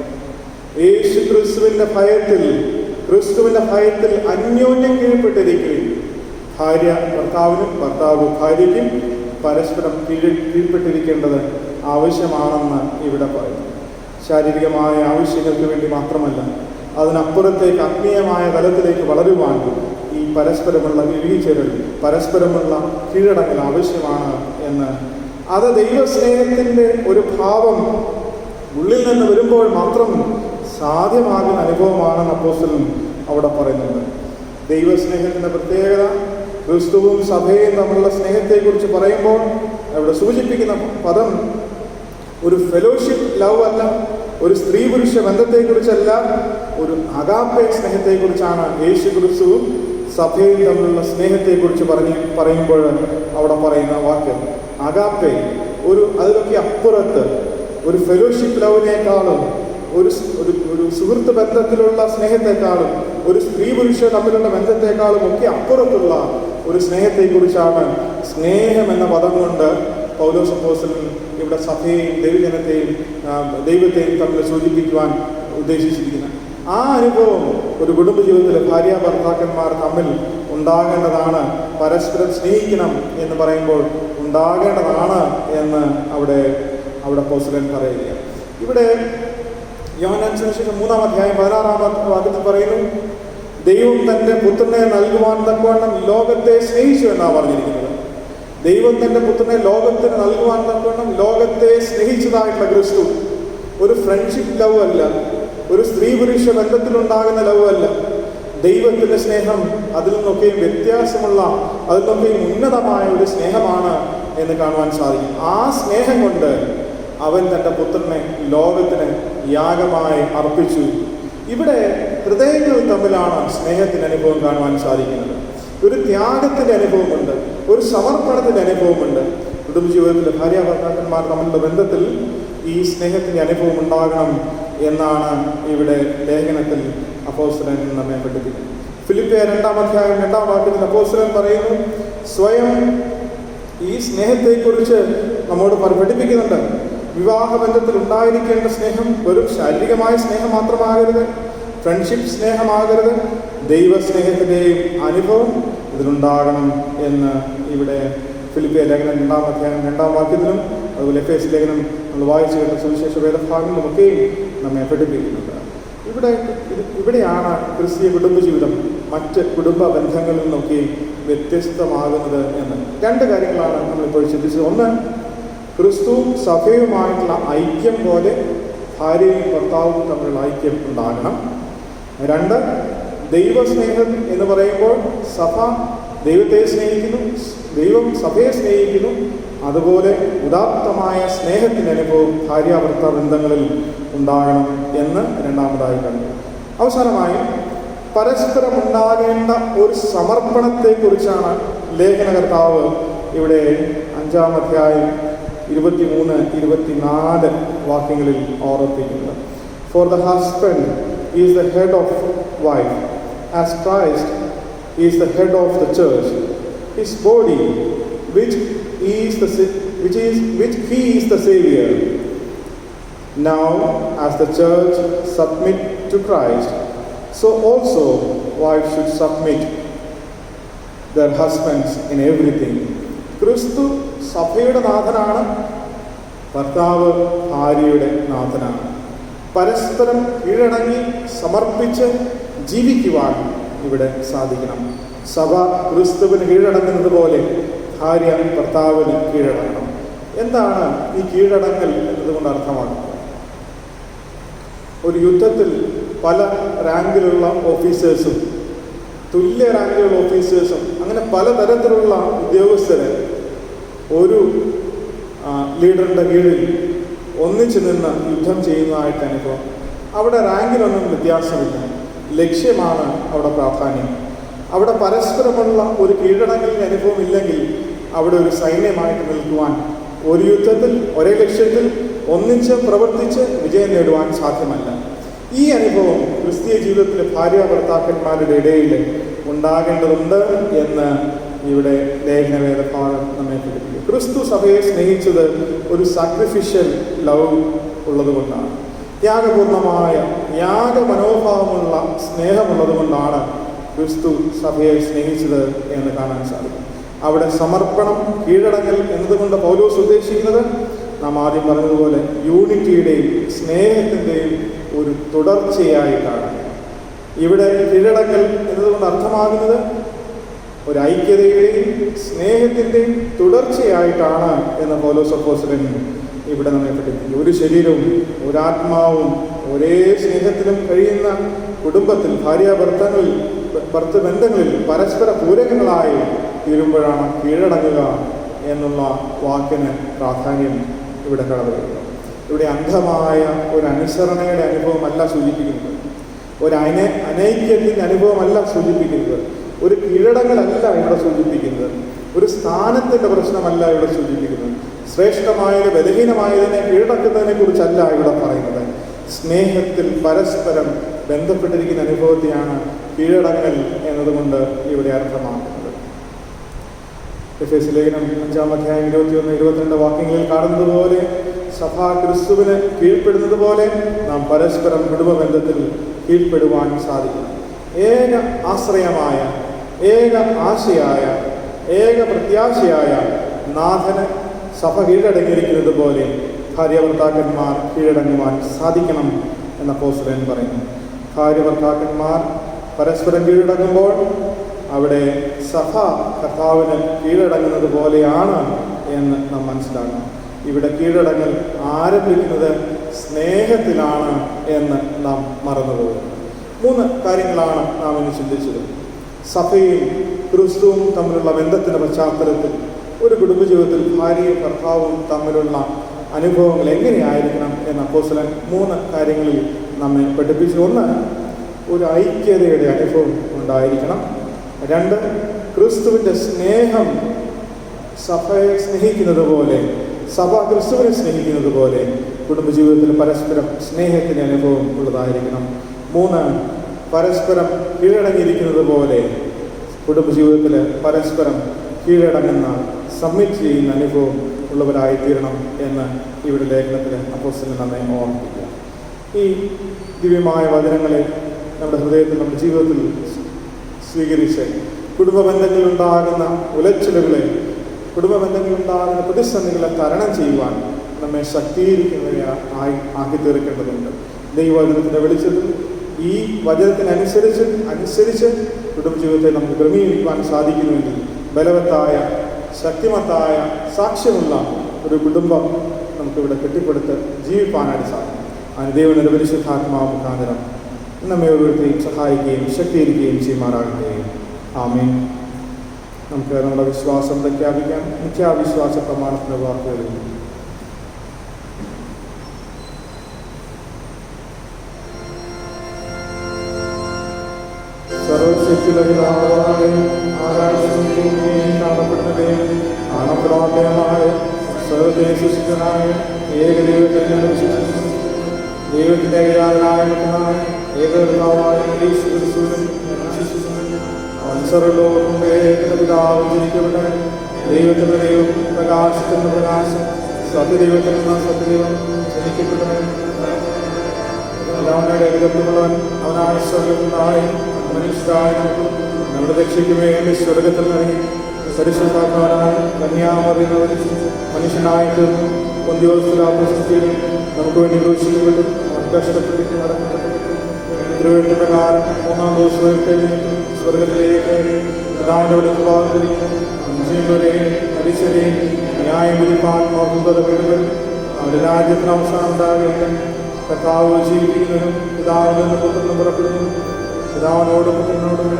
യേശു ക്രിസ്തുവിൻ്റെ ഭയത്തിൽ, ക്രിസ്തുവിൻ്റെ ഭയത്തിൽ അന്യോന്യം കീഴ്പ്പെട്ടിരിക്കുകയും, ഭാര്യ ഭർത്താവിനും ഭർത്താവ് ഭാര്യയ്ക്കും പരസ്പരം കീഴ്പ്പെട്ടിരിക്കേണ്ടത് ആവശ്യമാണെന്ന് ഇവിടെ പറയുന്നു. ശാരീരികമായ ആവശ്യങ്ങൾക്ക് വേണ്ടി മാത്രമല്ല, അതിനപ്പുറത്തേക്ക് ആത്മീയമായ തലത്തിലേക്ക് വളരുവാൻ ഈ പരസ്പരമുള്ള ഇഴുകിച്ചേരൽ, പരസ്പരമുള്ള കീഴടങ്ങൽ ആവശ്യമാണ് എന്ന്, അത് ദൈവസ്നേഹത്തിൻ്റെ ഒരു ഭാവം ഉള്ളിൽ നിന്ന് വരുമ്പോൾ മാത്രം സാധ്യമാകുന്ന അനുഭവമാണെന്ന് അപ്പോസ്തലൻ അവിടെ പറയുന്നുണ്ട്. ദൈവസ്നേഹത്തിൻ്റെ പ്രത്യേകത, ക്രിസ്തുവും സഭയും തമ്മിലുള്ള സ്നേഹത്തെക്കുറിച്ച് പറയുമ്പോൾ അവിടെ സൂചിപ്പിക്കുന്ന പദം ഒരു ഫെലോഷിപ്പ് ലവ് അല്ല, ഒരു സ്ത്രീ പുരുഷ ബന്ധത്തെക്കുറിച്ചല്ല, ഒരു അഗാപ്പെ സ്നേഹത്തെക്കുറിച്ചാണ്. യേശു ക്രിസ്തുവും സഭയും തമ്മിലുള്ള സ്നേഹത്തെക്കുറിച്ച് പറയുമ്പോൾ അവിടെ പറയുന്ന വാക്യം അഗാപ്പെ, അതിലൊക്കെ അപ്പുറത്ത് ഒരു ഫെലോഷിപ്പ് ലവിനേക്കാളും, ഒരു സുഹൃത്ത് ബന്ധത്തിലുള്ള സ്നേഹത്തെക്കാളും, ഒരു സ്ത്രീ പുരുഷ തമ്മിലുള്ള ബന്ധത്തെക്കാളും ഒക്കെ അപ്പുറത്തുള്ള ഒരു സ്നേഹത്തെക്കുറിച്ചാണ് സ്നേഹം എന്ന പദം കൊണ്ട് പൗലോസ് അപ്പോസ്തലൻ ഇവിടെ സഭയെയും ദൈവത്തെയും തമ്മിൽ സൂചിപ്പിക്കുവാൻ ഉദ്ദേശിച്ചിരിക്കുന്നത്. ആ അനുഭവം ഒരു കുടുംബജീവിതത്തിൽ ഭാര്യ ഭർത്താക്കന്മാർ തമ്മിൽ ഉണ്ടാകേണ്ടതാണ്. പരസ്പരം സ്നേഹിക്കണം എന്ന് പറയുമ്പോൾ ഉണ്ടാകേണ്ടതാണ് എന്ന് അവിടെ അപ്പോസ്തലൻ പറയുക. ഇവിടെ യോഹന്നാൻ സുവിശേഷം 3-16 വാക്യത്തിൽ പറയുന്നു, ദൈവം തൻ്റെ പുത്രനെ നൽകുവാൻ തക്കവണ്ണം ലോകത്തെ സ്നേഹിച്ചു എന്നാണ് പറഞ്ഞിരിക്കുന്നത്. ദൈവം തൻ്റെ പുത്രനെ ലോകത്തിന് നൽകുവാൻ തക്കവണ്ണം ലോകത്തെ സ്നേഹിച്ചതായിട്ടുള്ള ക്രിസ്തു ഒരു ഫ്രണ്ട്ഷിപ്പ് ലവ് അല്ല, ഒരു സ്ത്രീ പുരുഷ ബന്ധത്തിലുണ്ടാകുന്ന ലവ് അല്ല. ദൈവത്തിൻ്റെ സ്നേഹം അതിൽ നിന്നൊക്കെയും വ്യത്യാസമുള്ള, അതിൽ നിന്നൊക്കെയും ഉന്നതമായ ഒരു സ്നേഹമാണ് എന്ന് കാണുവാൻ സാധിക്കും. ആ സ്നേഹം കൊണ്ട് അവൻ തൻ്റെ പുത്രനെ ലോകത്തിന് യാഗമായി അർപ്പിച്ചു. ഇവിടെ ഹൃദയങ്ങൾ തമ്മിലാണ് സ്നേഹത്തിൻ്റെ അനുഭവം കാണുവാൻ സാധിക്കുന്നത്. ഒരു ത്യാഗത്തിൻ്റെ അനുഭവമുണ്ട്, ഒരു സമർപ്പണത്തിൻ്റെ അനുഭവമുണ്ട്. കുടുംബജീവിതത്തിൽ ഭാര്യ ഭർത്താക്കന്മാർ തമ്മിലുള്ള ബന്ധത്തിൽ ഈ സ്നേഹത്തിൻ്റെ അനുഭവം ഉണ്ടാകണം എന്നാണ് ഇവിടെ ലേഖനത്തിൽ അപ്പോസ്തലൻ നമ്മെ പഠിപ്പിക്കുന്നത്. ഫിലിപ്പിയർ 2-ാം വാക്യത്തിൽ അപ്പോസ്തലൻ പറയുന്നു, സ്വയം ഈ സ്നേഹത്തെക്കുറിച്ച് നമ്മോട് പഠിപ്പിക്കുന്നുണ്ട്. വിവാഹബന്ധത്തിൽ ഉണ്ടായിരിക്കേണ്ട സ്നേഹം വെറും ശാരീരികമായ സ്നേഹം മാത്രമാകരുത്, ഫ്രണ്ട്ഷിപ്പ് സ്നേഹമാകരുത്, ദൈവസ്നേഹത്തിൻ്റെയും അനുഭവം ഇതിലുണ്ടാകണം എന്ന് ഇവിടെ ഫിലിപ്പിയ ലേഖനം 2-ാം അധ്യായം 2-ാം വാക്യത്തിലും അതുപോലെ എഫേസ്യ ലേഖനം നമ്മൾ വായിച്ചു കേട്ട സുവിശേഷ വേദഭാഗങ്ങളുമൊക്കെയും നമ്മെ പഠിപ്പിക്കുന്നുണ്ട്. ഇവിടെയാണ് ക്രിസ്തീയ കുടുംബജീവിതം മറ്റ് കുടുംബ ബന്ധങ്ങളിൽ നിന്നൊക്കെ വ്യത്യസ്തമാകുന്നത് എന്ന്. 2 കാര്യങ്ങളാണ് നമ്മളിപ്പോൾ ചിന്തിച്ചത്. ഒന്ന്, ക്രിസ്തുവും സഭയുമായിട്ടുള്ള ഐക്യം പോലെ ഭാര്യയും ഭർത്താവും തമ്മിലുള്ള ഐക്യം ഉണ്ടാകണം. 2, ദൈവസ്നേഹം എന്ന് പറയുമ്പോൾ സഭ ദൈവത്തെ സ്നേഹിക്കുന്നു, ദൈവം സഭയെ സ്നേഹിക്കുന്നു. അതുപോലെ ഉദാത്തമായ സ്നേഹത്തിൻ്റെ അനുഭവം ഭാര്യാഭർത്ത ബന്ധങ്ങളിൽ ഉണ്ടാകണം എന്ന് രണ്ടാമതായി കണ്ടു. അവസാനമായി പരസ്പരം ഉണ്ടാകേണ്ട ഒരു സമർപ്പണത്തെക്കുറിച്ചാണ് ലേഖനകർത്താവ് ഇവിടെ 5-ാം അധ്യായം 23-24 വാക്യങ്ങളിൽ ഓർമ്മിപ്പിക്കുന്നത്. For the husband is the head of wife, as Christ is the head of the church, his body, which he is the Savior. Now, as the church submit to Christ, so also wives should submit their husbands in everything. ക്രിസ്തു സഭയുടെ നാഥനാണ്, ഭർത്താവ് ഭാര്യയുടെ നാഥനാണ്. പരസ്പരം കീഴടങ്ങി സമർപ്പിച്ച് ജീവിക്കുവാൻ ഇവിടെ സാധിക്കണം. സഭ ക്രിസ്തുവിന് കീഴടങ്ങുന്നത് പോലെ ഭാര്യ ഭർത്താവിന് കീഴടങ്ങണം. എന്താണ് ഈ കീഴടങ്ങൽ എന്നതുകൊണ്ട് അർത്ഥമാക്കുന്നത്? ഒരു യുദ്ധത്തിൽ പല റാങ്കിലുള്ള ഓഫീസേഴ്സും തുല്യ റാങ്കിലുള്ള ഓഫീസേഴ്സും അങ്ങനെ പലതരത്തിലുള്ള ഉദ്യോഗസ്ഥരെ ഒരു ലീഡറിൻ്റെ കീഴിൽ ഒന്നിച്ചു നിന്ന് യുദ്ധം ചെയ്യുന്നതായിട്ട് അനുഭവം. അവിടെ റാങ്കിലൊന്നും വ്യത്യാസമില്ല, ലക്ഷ്യമാണ് അവിടെ പ്രാധാന്യം. അവിടെ പരസ്പരമുള്ള ഒരു കീഴടങ്ങലിൻ്റെ അനുഭവം ഇല്ലെങ്കിൽ അവിടെ ഒരു സൈന്യമായിട്ട് നിൽക്കുവാൻ, ഒരു യുദ്ധത്തിൽ ഒരേ ലക്ഷ്യത്തിൽ ഒന്നിച്ച് പ്രവർത്തിച്ച് വിജയം നേടുവാൻ സാധ്യമല്ല. ഈ അനുഭവം ക്രിസ്തീയ ജീവിതത്തിലെ ഭാര്യ ഭർത്താക്കന്മാരുടെ ഇടയിൽ ഉണ്ടാകേണ്ടതുണ്ട് എന്ന് ഇവിടെ ലേഖനവേദഭാഗം നമ്മെ പഠിപ്പിക്കും. ക്രിസ്തു സഭയെ സ്നേഹിച്ചത് ഒരു സാക്രിഫിഷ്യൽ ലവ് ഉള്ളതുകൊണ്ടാണ്, ത്യാഗപൂർണമായ യാഗ മനോഭാവമുള്ള സ്നേഹമുള്ളതുകൊണ്ടാണ് ക്രിസ്തു സഭയെ സ്നേഹിച്ചത് എന്ന് കാണാൻ സാധിക്കും. അവിടെ സമർപ്പണം, കീഴടങ്ങൽ എന്നതുകൊണ്ട് പൗലോസ് ഉദ്ദേശിക്കുന്നത് നാം ആദ്യം പറഞ്ഞതുപോലെ യൂണിറ്റിയുടെയും സ്നേഹത്തിൻ്റെയും ഒരു തുടർച്ചയായിട്ടാണ്. ഇവിടെ കീഴടങ്ങൽ എന്നതുകൊണ്ട് അർത്ഥമാകുന്നത് ഒരു ഐക്യതയുടെയും സ്നേഹത്തിൻ്റെയും തുടർച്ചയായിട്ടാണ് എന്ന് പൗലോസ് അപ്പോസ്തലൻ ഇവിടെ നമ്മെ പഠിപ്പിക്കും. ഒരു ശരീരവും ഒരാത്മാവും ഒരേ സ്നേഹത്തിലും കഴിയുന്ന കുടുംബത്തിൽ ഭർത്തൃബന്ധങ്ങളിൽ പരസ്പര പൂരകങ്ങളായി തീരുമ്പോഴാണ് കീഴടങ്ങുക എന്നുള്ള വാക്കിന് പ്രാധാന്യം ഇവിടെ കടന്നു വരുന്നത്. ഇവിടെ അന്ധമായ ഒരു അനുസരണയുടെ അനുഭവമല്ല സൂചിപ്പിക്കുന്നത്, ഒരു അനൈക്യത്തിൻ്റെ അനുഭവമല്ല സൂചിപ്പിക്കുന്നത്, ഒരു കീഴടങ്ങലല്ല ഇവിടെ സൂചിപ്പിക്കുന്നത്, ഒരു സ്ഥാനത്തിൻ്റെ പ്രശ്നമല്ല ഇവിടെ സൂചിപ്പിക്കുന്നത്, ശ്രേഷ്ഠമായത് ബലഹീനമായതിനെ കീഴടക്കുന്നതിനെ കുറിച്ചല്ല ഇവിടെ പറയുന്നത്. സ്നേഹത്തിൽ പരസ്പരം ബന്ധപ്പെട്ടിരിക്കുന്ന അനുഭവത്തെയാണ് കീഴടങ്ങൽ എന്നതുകൊണ്ട് ഇവിടെ അർത്ഥമാക്കുന്നത്. എഫേസ്യ ലേഖനം 5-ാം അധ്യായം 21-22 വാക്യങ്ങളിൽ കാണുന്നത് പോലെ സഭ ക്രിസ്തുവിന് കീഴ്പ്പെടുന്നത് പോലെ നാം പരസ്പരം കുടുംബബന്ധത്തിൽ കീഴ്പ്പെടുവാൻ സാധിക്കും. ഏക ആശ്രയമായ, ഏക ആശയായ, ഏക പ്രത്യാശയായ നാഥന് സഭ കീഴടങ്ങിയിരിക്കുന്നത് പോലെ ഭാര്യ ഭർത്താക്കന്മാർ കീഴടങ്ങുവാൻ സാധിക്കണം എന്ന അപ്പോസ്തലൻ പറയുന്നു. ഭാര്യ ഭർത്താക്കന്മാർ പരസ്പരം കീഴടങ്ങുമ്പോൾ അവിടെ സഭ കർത്താവിന് കീഴടങ്ങുന്നത് പോലെയാണ് എന്ന് നാം മനസ്സിലാക്കണം. ഇവിടെ കീഴടങ്ങൽ ആരംഭിക്കുന്നത് സ്നേഹത്തിലാണ് എന്ന് നാം മറന്നുപോകുന്നു. 3 കാര്യങ്ങളാണ് നാം ഇന്ന് ചിന്തിച്ചത്. സഭയും ക്രിസ്തുവും തമ്മിലുള്ള ബന്ധത്തിൻ്റെ പശ്ചാത്തലത്തിൽ ഒരു കുടുംബജീവിതത്തിൽ ഭാര്യയും ഭർത്താവും തമ്മിലുള്ള അനുഭവങ്ങൾ എങ്ങനെയായിരിക്കണം എന്ന അപ്പോസ്തലൻ 3 കാര്യങ്ങളിൽ നമ്മെ പഠിപ്പിച്ചു. 1, ഒരു ഐക്യതയുടെ അനുഭവം ഉണ്ടായിരിക്കണം. 2, ക്രിസ്തുവിൻ്റെ സ്നേഹം സഭയെ സ്നേഹിക്കുന്നത് പോലെ, സഭ ക്രിസ്തുവിനെ സ്നേഹിക്കുന്നത് പോലെ കുടുംബജീവിതത്തിൽ പരസ്പരം സ്നേഹത്തിൻ്റെ അനുഭവം ഉള്ളതായിരിക്കണം. 3, പരസ്പരം കീഴടങ്ങിയിരിക്കുന്നത് പോലെ കുടുംബജീവിതത്തിൽ പരസ്പരം കീഴടങ്ങുന്ന, സബ്മിറ്റ് ചെയ്യുന്ന അനുഭവം ഉള്ളവരായിത്തീരണം എന്ന് ഇവിടെ ലേഖനത്തിൽ അപ്പോസ്തലൻ നമ്മെ ഓർമ്മിപ്പിക്കുക. ഈ ദിവ്യമായ വചനങ്ങളെ നമ്മുടെ ഹൃദയത്തിൽ, നമ്മുടെ ജീവിതത്തിൽ സ്വീകരിച്ച് കുടുംബ ബന്ധങ്ങളിലുണ്ടാകുന്ന ഉലച്ചിലുകളെ, കുടുംബ ബന്ധങ്ങളിലുണ്ടാകുന്ന പ്രതിസന്ധികളെ തരണം ചെയ്യുവാൻ നമ്മെ ശക്തീകരിക്കുന്നവരായി ആക്കി തീർക്കേണ്ടതുണ്ട്. ദൈവവചനത്തിൻ്റെ വെളിച്ചത്തിൽ ഈ വചനത്തിനനുസരിച്ച് കുടുംബജീവിതത്തെ നമുക്ക് ക്രമീകരിക്കുവാൻ സാധിക്കുന്നുവെങ്കിൽ ബലവത്തായ, ശക്തിമത്തായ, സാക്ഷ്യമുള്ള ഒരു കുടുംബം നമുക്കിവിടെ കെട്ടിപ്പടുത്ത് ജീവിപ്പാനായിട്ട് സാധിക്കും. അതിന് ദൈവത്തിൻ്റെ പരിശുദ്ധാത്മാവ് മുഖാന്തരം നമ്മെ ഓരോരുത്തരെയും സഹായിക്കുകയും ശക്തീകരിക്കുകയും ചെയ്യുമാറാകട്ടെ. ആമേൻ. നമുക്ക് നമ്മുടെ വിശ്വാസം പ്രഖ്യാപിക്കാം. നിത്യാവിശ്വാസ പ്രമാണത്തിൻ്റെ വാക്കുകളിൽ കാണപ്പെടാത്തതുമായ സർവദേശിഷ്ടനായ ഏകദൈവത്തിൻ്റെ ദൈവത്തിൻ്റെ ഏകജാതനായ ഏകർത്താവായ പിതാവ് ജനിക്കപ്പെട്ട ദൈവത്തിൻ്റെ ദൈവം, പ്രകാശത്തിൻ്റെ പ്രകാശം, സത്യദൈവത്തിൽ നിന്ന് സത്യദൈവം ജനിക്കപ്പെട്ടവൻ, എല്ലാവരുടെ ഏകത്വമുള്ളവൻ, അവനായ സ്വർഗത്തിനായ മനുഷ്യരായ നമ്മുടെ രക്ഷയ്ക്ക് വേണ്ടി സ്വർഗത്തിൽ നൽകി പരിശുദ്ധാത്മാവായ കന്യാമറിയുന്നവർ മനുഷ്യനായി തീർന്നു. പൊന്തിയോസ്തരാപ്രശസ്തിയിൽ നമുക്ക് വേണ്ടി ക്രൂശിക്കപ്പെട്ടു, കഷ്ടപ്പെട്ടിട്ട് നടക്കപ്പെട്ടു പ്രകാരം 3-ാം ദിവസം ഉയർത്തെഴുന്നേറ്റ് സ്വർഗത്തിലേക്ക് പിതാവിന്റെ വലത്തുഭാഗത്തിരിക്കുന്നു. ജീവനെയും മരിച്ചവരെയും ന്യായം വിധിപ്പാൻ വീടുകൾ അവരുടെ രാജ്യത്തിന് അവസാനം ഉണ്ടാകട്ടെ. കർത്താവ് ജീവിക്കുന്നതിനും പിതാവിൽ നിന്ന് പുത്രനും പുറപ്പെടുന്നു, പിതാവിനോടും പുത്രനോടും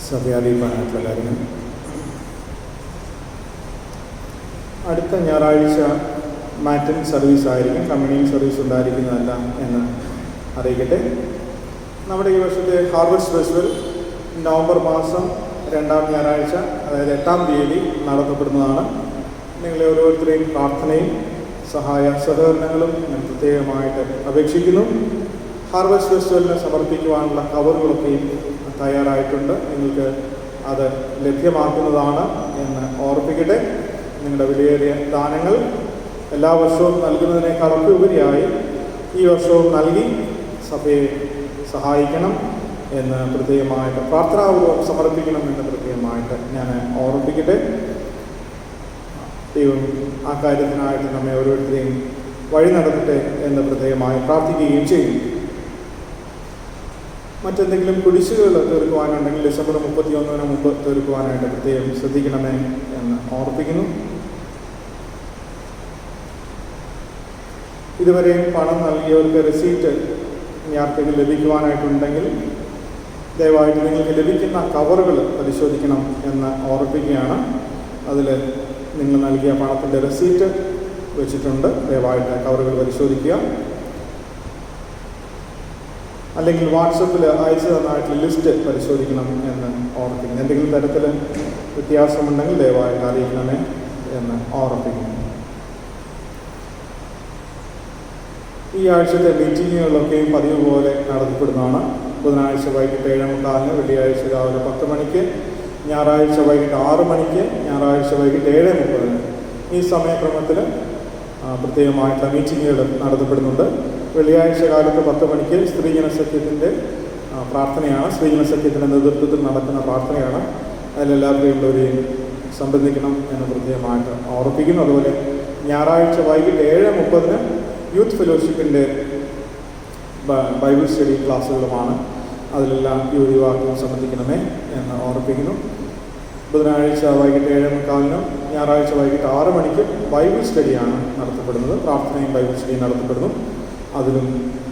സഭയാധിപനായിട്ടുള്ള കാര്യങ്ങൾ. അടുത്ത ഞായറാഴ്ച മാറ്റൻ സർവീസ് ആയിരിക്കും, കമ്മ്യൂണിയൻ സർവീസ് ഉണ്ടായിരിക്കുന്നതല്ല എന്ന് അറിയിക്കട്ടെ. നമ്മുടെ ഈ വർഷത്തെ ഹാർവസ്റ്റ് ഫെസ്റ്റിവൽ നവംബർ മാസം 2-ാം ഞായറാഴ്ച, അതായത് 8-ാം തീയതി നടത്തപ്പെടുന്നതാണ്. നിങ്ങളെ ഓരോരുത്തരെയും പ്രാർത്ഥനയും സഹായ സഹകരണങ്ങളും ഞാൻ പ്രത്യേകമായിട്ട് അപേക്ഷിക്കുന്നു. ഹാർവസ്റ്റ് ഫെസ്റ്റിവലിന് സമർപ്പിക്കുവാനുള്ള കവറുകളൊക്കെയും തയ്യാറായിട്ടുണ്ട്. നിങ്ങൾക്ക് അത് ലഭ്യമാക്കുന്നതാണ് എന്ന് ഓർപ്പിക്കട്ടെ. നിങ്ങളുടെ വിലയേറിയ ദാനങ്ങൾ എല്ലാ വർഷവും നൽകുന്നതിനേക്കാളൊക്കെ ഉപരിയായി ഈ വർഷവും നൽകി സഭയെ സഹായിക്കണം എന്ന് പ്രത്യേകമായിട്ട്, പ്രാർത്ഥനാപൂർവ്വം സമർപ്പിക്കണം എന്ന് പ്രത്യേകമായിട്ട് ഞാൻ ഓർമ്മിപ്പിക്കട്ടെ. ദൈവം ആ കാര്യത്തിനായിട്ട് നമ്മെ ഓരോരുത്തരെയും വഴി നടത്തട്ടെ എന്ന് പ്രത്യേകമായി പ്രാർത്ഥിക്കുകയും ചെയ്യും. മറ്റെന്തെങ്കിലും കുടിശ്ശികകൾ തീർക്കുവാനുണ്ടെങ്കിൽ ഡിസംബർ 31-ന് മുമ്പ് തീർക്കുവാനായിട്ട് പ്രത്യേകം ശ്രദ്ധിക്കണമേ എന്ന് ഓർപ്പിക്കുന്നു. ഇതുവരെയും പണം നൽകിയവർക്ക് റെസീറ്റ് ഇനി ആർക്കെങ്കിലും ലഭിക്കുവാനായിട്ടുണ്ടെങ്കിൽ ദയവായിട്ട് നിങ്ങൾക്ക് ലഭിക്കുന്ന കവറുകൾ പരിശോധിക്കണം എന്ന് ഓർപ്പിക്കുകയാണ്. അതിൽ നിങ്ങൾ നൽകിയ പണത്തിൻ്റെ റെസീറ്റ് വെച്ചിട്ടുണ്ട്. ദയവായിട്ട് കവറുകൾ പരിശോധിക്കുക. അല്ലെങ്കിൽ വാട്സപ്പിൽ അയച്ചു തന്നതായിട്ടുള്ള ലിസ്റ്റ് പരിശോധിക്കണം എന്ന് ഓർപ്പിക്കുന്നു. എന്തെങ്കിലും തരത്തിൽ വ്യത്യാസമുണ്ടെങ്കിൽ ദയവായിട്ട് അറിയിക്കണമേ എന്ന് ഓർപ്പിക്കുന്നു. ഈ ആഴ്ചത്തെ മീറ്റിങ്ങുകളൊക്കെയും പതിവ് പോലെ നടത്തപ്പെടുന്നതാണ്. ബുധനാഴ്ച വൈകിട്ട് 7:45, വെള്ളിയാഴ്ച രാവിലെ 10 മണിക്ക്, ഞായറാഴ്ച വൈകിട്ട് 6 മണിക്ക്, ഞായറാഴ്ച വൈകിട്ട് 7:30. ഈ സമയക്രമത്തിൽ പ്രത്യേകമായിട്ടുള്ള മീറ്റിങ്ങുകൾ നടത്തപ്പെടുന്നുണ്ട്. വെള്ളിയാഴ്ച കാലത്ത് 10 മണിക്ക് സ്ത്രീജന സഖ്യത്തിൻ്റെ പ്രാർത്ഥനയാണ്. സ്ത്രീജന സഖ്യത്തിൻ്റെ നേതൃത്വത്തിൽ നടക്കുന്ന പ്രാർത്ഥനയാണ്. അതിലെല്ലാവരെയും ഉള്ളവരെയും സംബന്ധിക്കണം എന്ന് പ്രത്യേകമായിട്ട് ഓർപ്പിക്കുന്നു. അതുപോലെ ഞായറാഴ്ച വൈകിട്ട് 7:30 യൂത്ത് ഫെലോഷിപ്പിൻ്റെ ബൈബിൾ സ്റ്റഡി ക്ലാസ്സുകളുമാണ്. അതിലെല്ലാം യുവാക്കളും സംബന്ധിക്കണമേ എന്ന് ഓർപ്പിക്കുന്നു. ബുധനാഴ്ച വൈകിട്ട് 7:45, ഞായറാഴ്ച വൈകിട്ട് 6 മണിക്ക് ബൈബിൾ സ്റ്റഡിയാണ് നടത്തപ്പെടുന്നത്. പ്രാർത്ഥനയും ബൈബിൾ സ്റ്റഡിയും നടത്തപ്പെടുന്നു. അതിലും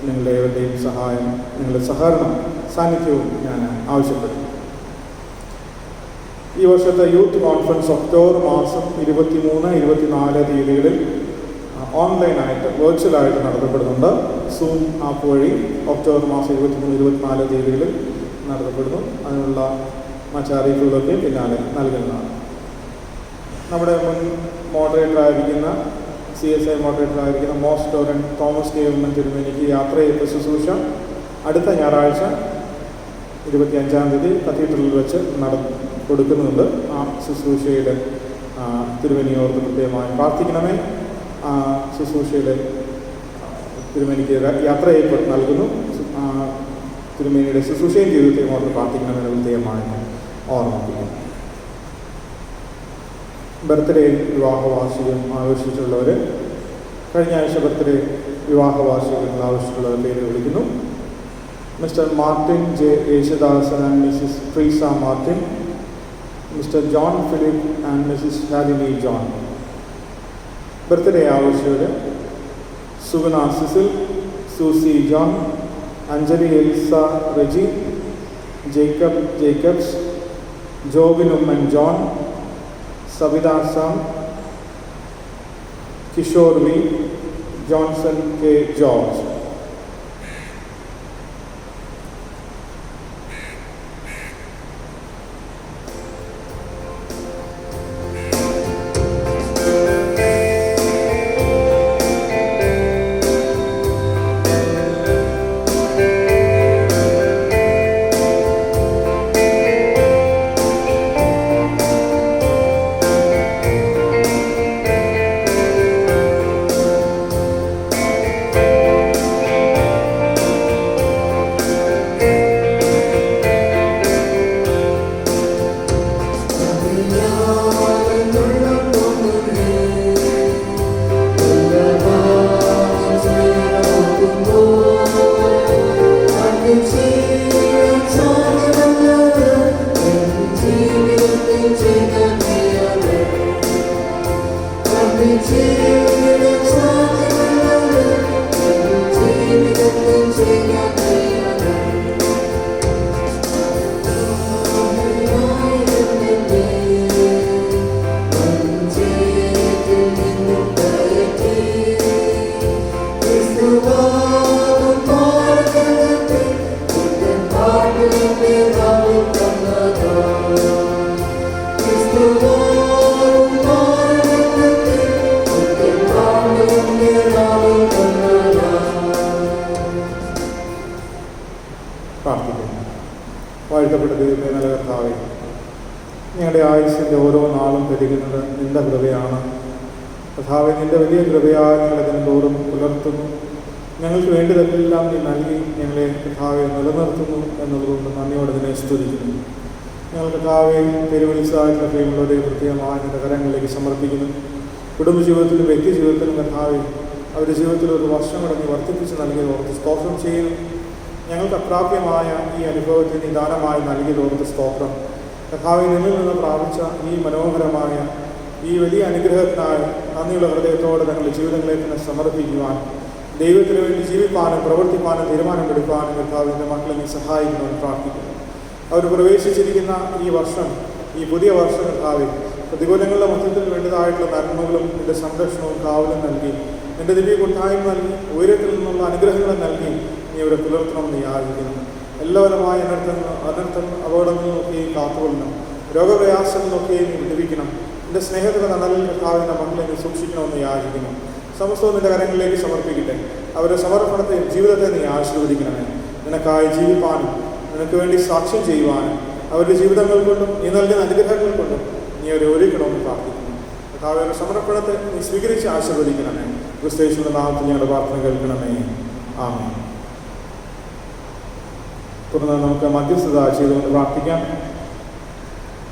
നിങ്ങളുടെ ഏവരുടെയും സഹായം, നിങ്ങളുടെ സഹകരണം, സാന്നിധ്യവും ഞാൻ ആവശ്യപ്പെടുന്നു. ഈ വർഷത്തെ യൂത്ത് കോൺഫറൻസ് ഒക്ടോബർ മാസം 23-24 തീയതികളിൽ ഓൺലൈനായിട്ട്, വെർച്വലായിട്ട് നടത്തപ്പെടുന്നുണ്ട്. സൂം ആപ്പ് വഴി ഒക്ടോബർ മാസം 23-24 തീയതികളിൽ നടത്തപ്പെടുന്നു. അതിനുള്ള മറ്ററിയിപ്പുകളൊക്കെ പിന്നാലെ നൽകുന്നതാണ്. നമ്മുടെ മുൻ മോഡറേറ്ററായിരിക്കുന്ന CSI മോഡറേറ്ററായിരിക്കുന്ന മോസ്റ്റ് ഡോറൻ തോമസ് കെ ഉമ്മൻ തിരുമേനിക്ക് യാത്രയയപ്പ് ശുശ്രൂഷ അടുത്ത ഞായറാഴ്ച 25-ാം തീയതി കത്തീഡ്രലിൽ വെച്ച് കൊടുക്കുന്നുണ്ട്. ആ ശുശ്രൂഷയുടെ തിരുമേനിയോർത്ത് പ്രത്യേകമായി പ്രാർത്ഥിക്കണമേ. ആ ശുശ്രൂഷയുടെ തിരുമേനിക്ക് യാത്രയയപ്പ് നൽകുന്നു. തിരുമേനിയുടെ ശുശ്രൂഷയും ജീവിതത്തെയും ഓർത്ത് പ്രാർത്ഥിക്കണമെന്ന് പ്രത്യേകമായി ഓർമ്മിപ്പിക്കുന്നു. ബർത്ത്ഡേ വിവാഹവാർഷികം ആഘോഷിച്ചുള്ളവർ, കഴിഞ്ഞ ആഴ്ച ബർത്ത്ഡേ വിവാഹവാർഷികങ്ങൾ ആഘോഷിച്ചുള്ളവർ പേര് വിളിക്കുന്നു. Mr Martin J Yesudasan and Mrs Treesa Martin, Mr John Philip and Mrs Shalini John. Birthday ആഘോഷിച്ചവർ Suguna Cecil, Susie John, Anjali Elsa Reji, Jacob Jacobs, Jobin Oommen John, Savitha Sam, Kishore V, Johnson K George. വാഴ്ത്തപ്പെട്ട ദൈവമേ, നല്ല കർത്താവേ, ഞങ്ങളുടെ ആയുസ്സിൻ്റെ ഓരോ നാളും പെരുകുന്നത് നിൻ്റെ കൃപയാണ്. കർത്താവേ, നിൻ്റെ വലിയ കൃപയാൽ ഞങ്ങളെ ദിനംതോറും പുലർത്തുന്നു. ഞങ്ങൾക്ക് വേണ്ടതെല്ലാം നീ നൽകി ഞങ്ങളെ കർത്താവെ നിലനിർത്തുന്നു എന്നുള്ളതുകൊണ്ട് നന്ദിയോടെ ഇതിനെ സ്തുതിക്കുന്നു. ഞങ്ങൾ കർത്താവെ പെരുവിളിച്ചായിട്ടുള്ള പ്രിയമുള്ളവരെ പ്രത്യേകമായി നിൻ്റെ കരങ്ങളിലേക്ക് സമർപ്പിക്കുന്നു. കുടുംബജീവിതത്തിലും വ്യക്തി ജീവിതത്തിലും കർത്താവെ അവരുടെ ജീവിതത്തിൽ ഒരു വർഷം കടന്ന് വർദ്ധിപ്പിച്ച് നൽകിയത് ഓർത്ത് സ്തോത്രം ചെയ്യുന്നു. ഞങ്ങൾക്ക് അപ്രാപ്യമായ ഈ അനുഭവത്തെ നീ ദാനമായി നൽകിയത് ഓർത്ത് സ്തോത്രം. കർത്താവെ, നിന്നിൽ നിന്ന് പ്രാപിച്ച ഈ മനോഹരമായ ഈ വലിയ അനുഗ്രഹത്തിനായി നന്ദിയുള്ള ഹൃദയത്തോടെ തങ്ങളുടെ ജീവിതങ്ങളെ തന്നെ സമർപ്പിക്കുവാൻ, ദൈവത്തിന് വേണ്ടി ജീവിപ്പാനും പ്രവർത്തിപ്പാനും തീരുമാനമെടുക്കാനും കർത്താവിൻ്റെ മക്കളെ നീ സഹായിക്കണമെന്ന് പ്രാർത്ഥിക്കുന്നു. അവർ പ്രവേശിച്ചിരിക്കുന്ന ഈ വർഷം, ഈ പുതിയ വർഷം കർത്താവെ പ്രതികൂലങ്ങളുടെ മധ്യത്തിൽ വേണ്ടതായിട്ടുള്ള നന്മകളും നിൻ്റെ സംരക്ഷണവും കാവലും നൽകി, നിൻ്റെ ദിവ്യ കൂട്ടായ്മ നൽകി, ഉയരത്തിൽ നിന്നുള്ള അനുഗ്രഹങ്ങളും നൽകി നീ അവരെ പുലർത്തണമെന്ന് യാചിക്കുന്നു. എല്ലാവരുമായ അനർത്ഥം അപകടങ്ങളിൽ നോക്കുകയും കാത്തുകൊള്ളണം. രോഗപ്രയാസങ്ങൾ നോക്കുകയും നീ വിടുവിക്കണം. നിൻ്റെ സ്നേഹത്തിൻ്റെ തണലിൽ കർത്താവിൻ്റെ മക്കളെ നീ സൂക്ഷിക്കണമെന്ന് യാചിക്കുന്നു. സമസ്തവും നിൻ്റെ കരങ്ങളിലേക്ക് സമർപ്പിക്കട്ടെ. അവരുടെ സമർപ്പണത്തെയും ജീവിതത്തെ നീ ആശീർവദിക്കണമേ. നിനക്കായി ജീവിപ്പാനും നിനക്ക് വേണ്ടി സാക്ഷ്യം ചെയ്യുവാനും അവരുടെ ജീവിതങ്ങൾ കൊണ്ടും നീ നൽകുന്ന അനുഗ്രഹങ്ങൾ കൊണ്ടും നീ അവരെ ഒരുക്കണമെന്ന് പ്രാർത്ഥിക്കുന്നു. കർത്താവിൻ്റെ സമർപ്പണത്തെ നീ സ്വീകരിച്ച് ആശീർവദിക്കണമേ. ക്രിസ്തുയേശുവിന്റെ നാമത്തിൽ ഞങ്ങളുടെ പ്രാർത്ഥന കേൾക്കണമേ. ആമേൻ. തുടർന്ന് നമുക്ക് മധ്യസ്ഥത ചെയ്തുകൊണ്ട് പ്രാർത്ഥിക്കാം.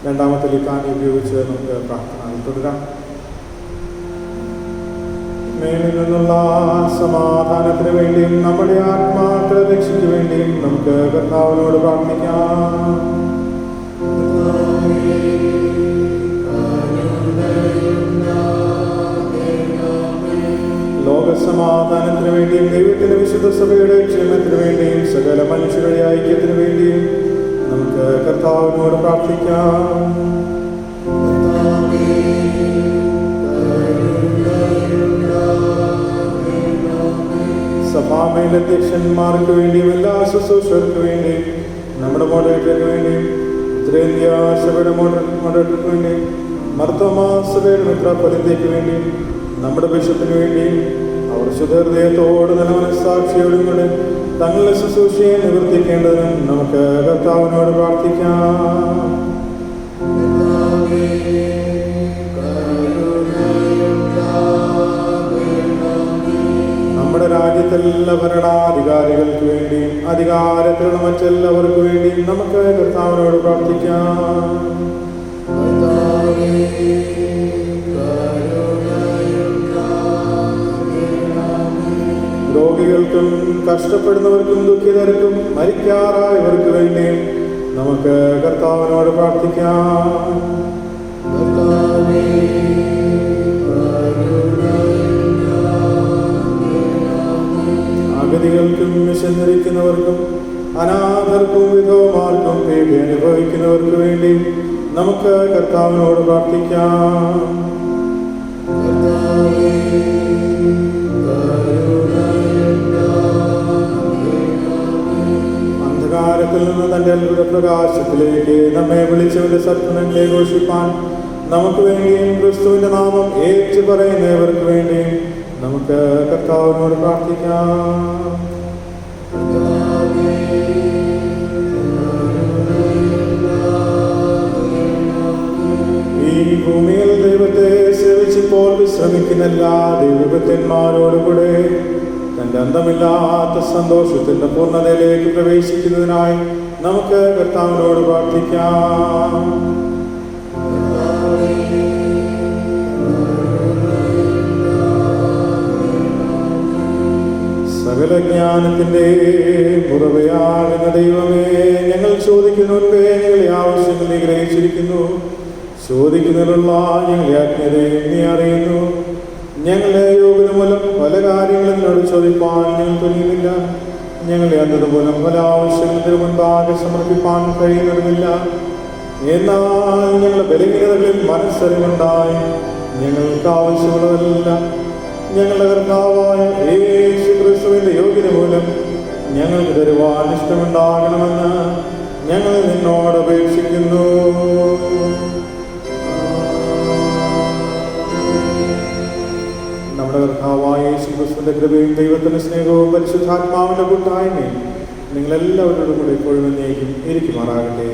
രണ്ടാമത്തെ ലിഖാനി ഉപയോഗിച്ച് നമുക്ക് പ്രാർത്ഥന തുടരാം. മേലിൽ നിന്നുള്ള സമാധാനത്തിന് വേണ്ടിയും നമ്മുടെ ആത്മാക്കളെ രക്ഷയ്ക്ക് വേണ്ടിയും നമുക്ക് കർത്താവിനോട് പ്രാർത്ഥിക്കാം. ലോകസമാധാനത്തിന് വേണ്ടിയും ദൈവത്തിന്റെ വിശുദ്ധ സഭയുടെ ക്ഷേമത്തിന് വേണ്ടിയും സകല മനുഷ്യരുടെ ഐക്യത്തിന് വേണ്ടിയും നമുക്ക് കർത്താവിനോട് പ്രാർത്ഥിക്കാം. സഭാമേലധ്യക്ഷന്മാർക്ക് വേണ്ടിയും എല്ലാ ശുശ്രൂഷകർക്ക് വേണ്ടിയും നമ്മുടെ മോഡറേറ്റർക്ക് വേണ്ടിയും ഉത്തരേന്ത്യ സഭയുടെ മോഡറേറ്റർക്ക് വേണ്ടിയും മർത്തോമാസഭയുടെ മെത്രാപ്പൊലീത്തയ്ക്ക് വേണ്ടിയും നമ്മുടെ ബിഷപ്പിന് വേണ്ടിയും അവർ ശുദ്ധഹൃദയത്തോട് നല്ല മനസ്സാക്ഷിയോടും കൂടെ തങ്ങളുടെ ശുശ്രൂഷയെ നിവർത്തിക്കേണ്ടതിനും നമുക്ക് കർത്താവിനോട് പ്രാർത്ഥിക്കാം. നമ്മുടെ രാജ്യത്തെല്ലാ ഭരണാധികാരികൾക്ക് വേണ്ടിയും അധികാരത്തിലുള്ള മറ്റെല്ലാവർക്കു വേണ്ടിയും നമുക്ക് കർത്താവിനോട് പ്രാർത്ഥിക്കാം. രോഗികൾക്കും കഷ്ടപ്പെടുന്നവർക്കും ദുഃഖിതർക്കും മരിക്കാറായവർക്ക് വേണ്ടിയും നമുക്ക് കർത്താവിനോട് പ്രാർത്ഥിക്കാം. അഗതികൾക്കും വിശന്നിരിക്കുന്നവർക്കും അനാഥർക്കും വിധവമാർക്കും പേടി അനുഭവിക്കുന്നവർക്ക് വേണ്ടി നമുക്ക് കർത്താവിനോട് പ്രാർത്ഥിക്കാം. അന്ധകാരത്തിൽ നിന്ന് തന്റെ അത്ഭുത പ്രകാശത്തിലേക്ക് നമ്മെ വിളിച്ചവന്റെ സത്ഗുണങ്ങളെ ഘോഷിപ്പാൻ നമുക്ക് വേണ്ടിയും ക്രിസ്തുവിന്റെ നാമം ഏറ്റു പറയുന്നവർക്ക് വേണ്ടിയും നമുക്ക് കർത്താവിനോട് പ്രാർത്ഥിക്കാം. ഈ ഭൂമിയിൽ ദൈവത്തെ സേവിച്ചപ്പോൾ വിശ്രമിക്കുന്ന എല്ലാ ദൈവഭക്തന്മാരോടുകൂടെ തന്റെ അന്തമില്ലാത്ത സന്തോഷത്തിന്റെ പൂർണ്ണതയിലേക്ക് പ്രവേശിക്കുന്നതിനായി നമുക്ക് കർത്താവിനോട് പ്രാർത്ഥിക്കാം. സകല ജ്ഞാനത്തിന്റെ പുറവയാകുന്ന ദൈവമേ, ഞങ്ങൾ ചോദിക്കുന്നവർക്ക് ഞങ്ങളെ ആവശ്യങ്ങൾ നീ ഗ്രഹിച്ചിരിക്കുന്നു. ചോദിക്കുന്നതിനുള്ള ഞങ്ങളെ അജ്ഞതയെ നീ അറിയുന്നു. ഞങ്ങളെ യോഗ്യത മൂലം പല കാര്യങ്ങളും നിന്നോട് ചോദിപ്പാൻ ഞങ്ങൾ തുനിയുന്നില്ല. ഞങ്ങളെ അന്ധത മൂലം പല ആവശ്യങ്ങൾക്ക് മുൻപാകെ സമർപ്പിപ്പാൻ കഴിയുന്നതുമില്ല. എന്നാൽ ഞങ്ങളുടെ ബലഹീനതകളിൽ മനസ്സറിവുണ്ടായി ഞങ്ങൾക്ക് ആവശ്യമുള്ളതെല്ലാം ഞങ്ങളുടെ കർത്താവായ യേശു ക്രിസ്തുവിന്റെ യോഗ്യത മൂലം ഞങ്ങൾക്ക് തരുവാൻ ഇഷ്ടമുണ്ടാകണമെന്ന് ഞങ്ങൾ നിന്നോട് അപേക്ഷിക്കുന്നു. നമ്മുടെ കർത്താവായ യേശു ക്രിസ്തുവിന്റെ കൃപയും ദൈവത്തിന്റെ സ്നേഹവും പരിശുദ്ധാത്മാവിന്റെ കൂട്ടായ്മയും നിങ്ങളെല്ലാവരോടും കൂടെ ഇപ്പോഴും എന്നേക്കും ഇരിക്കുമാറാകട്ടെ.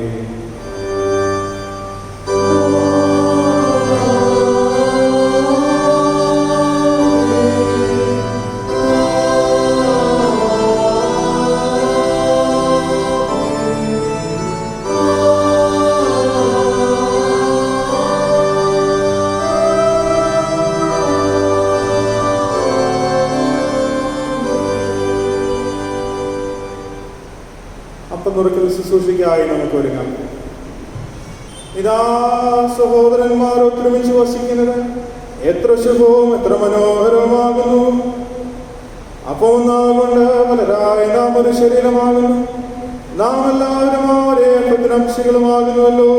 നുറുക്കൽ ശുശ്രൂഷയ്ക്കായി നമുക്ക് ഒരുങ്ങാം. ഇതാ സഹോദരന്മാർ ഒത്തൊരുമിച്ച് വസിക്കുന്നത് എത്ര ശുഭവും എത്ര മനോഹരവുമാകുന്നു. അപ്പോൾ കൊണ്ട് പലരായ നാം ഒരു ശരീരമാകുന്നു. നാം എല്ലാവരും ഒരേ അംശങ്ങളുമാകുന്നുവല്ലോ.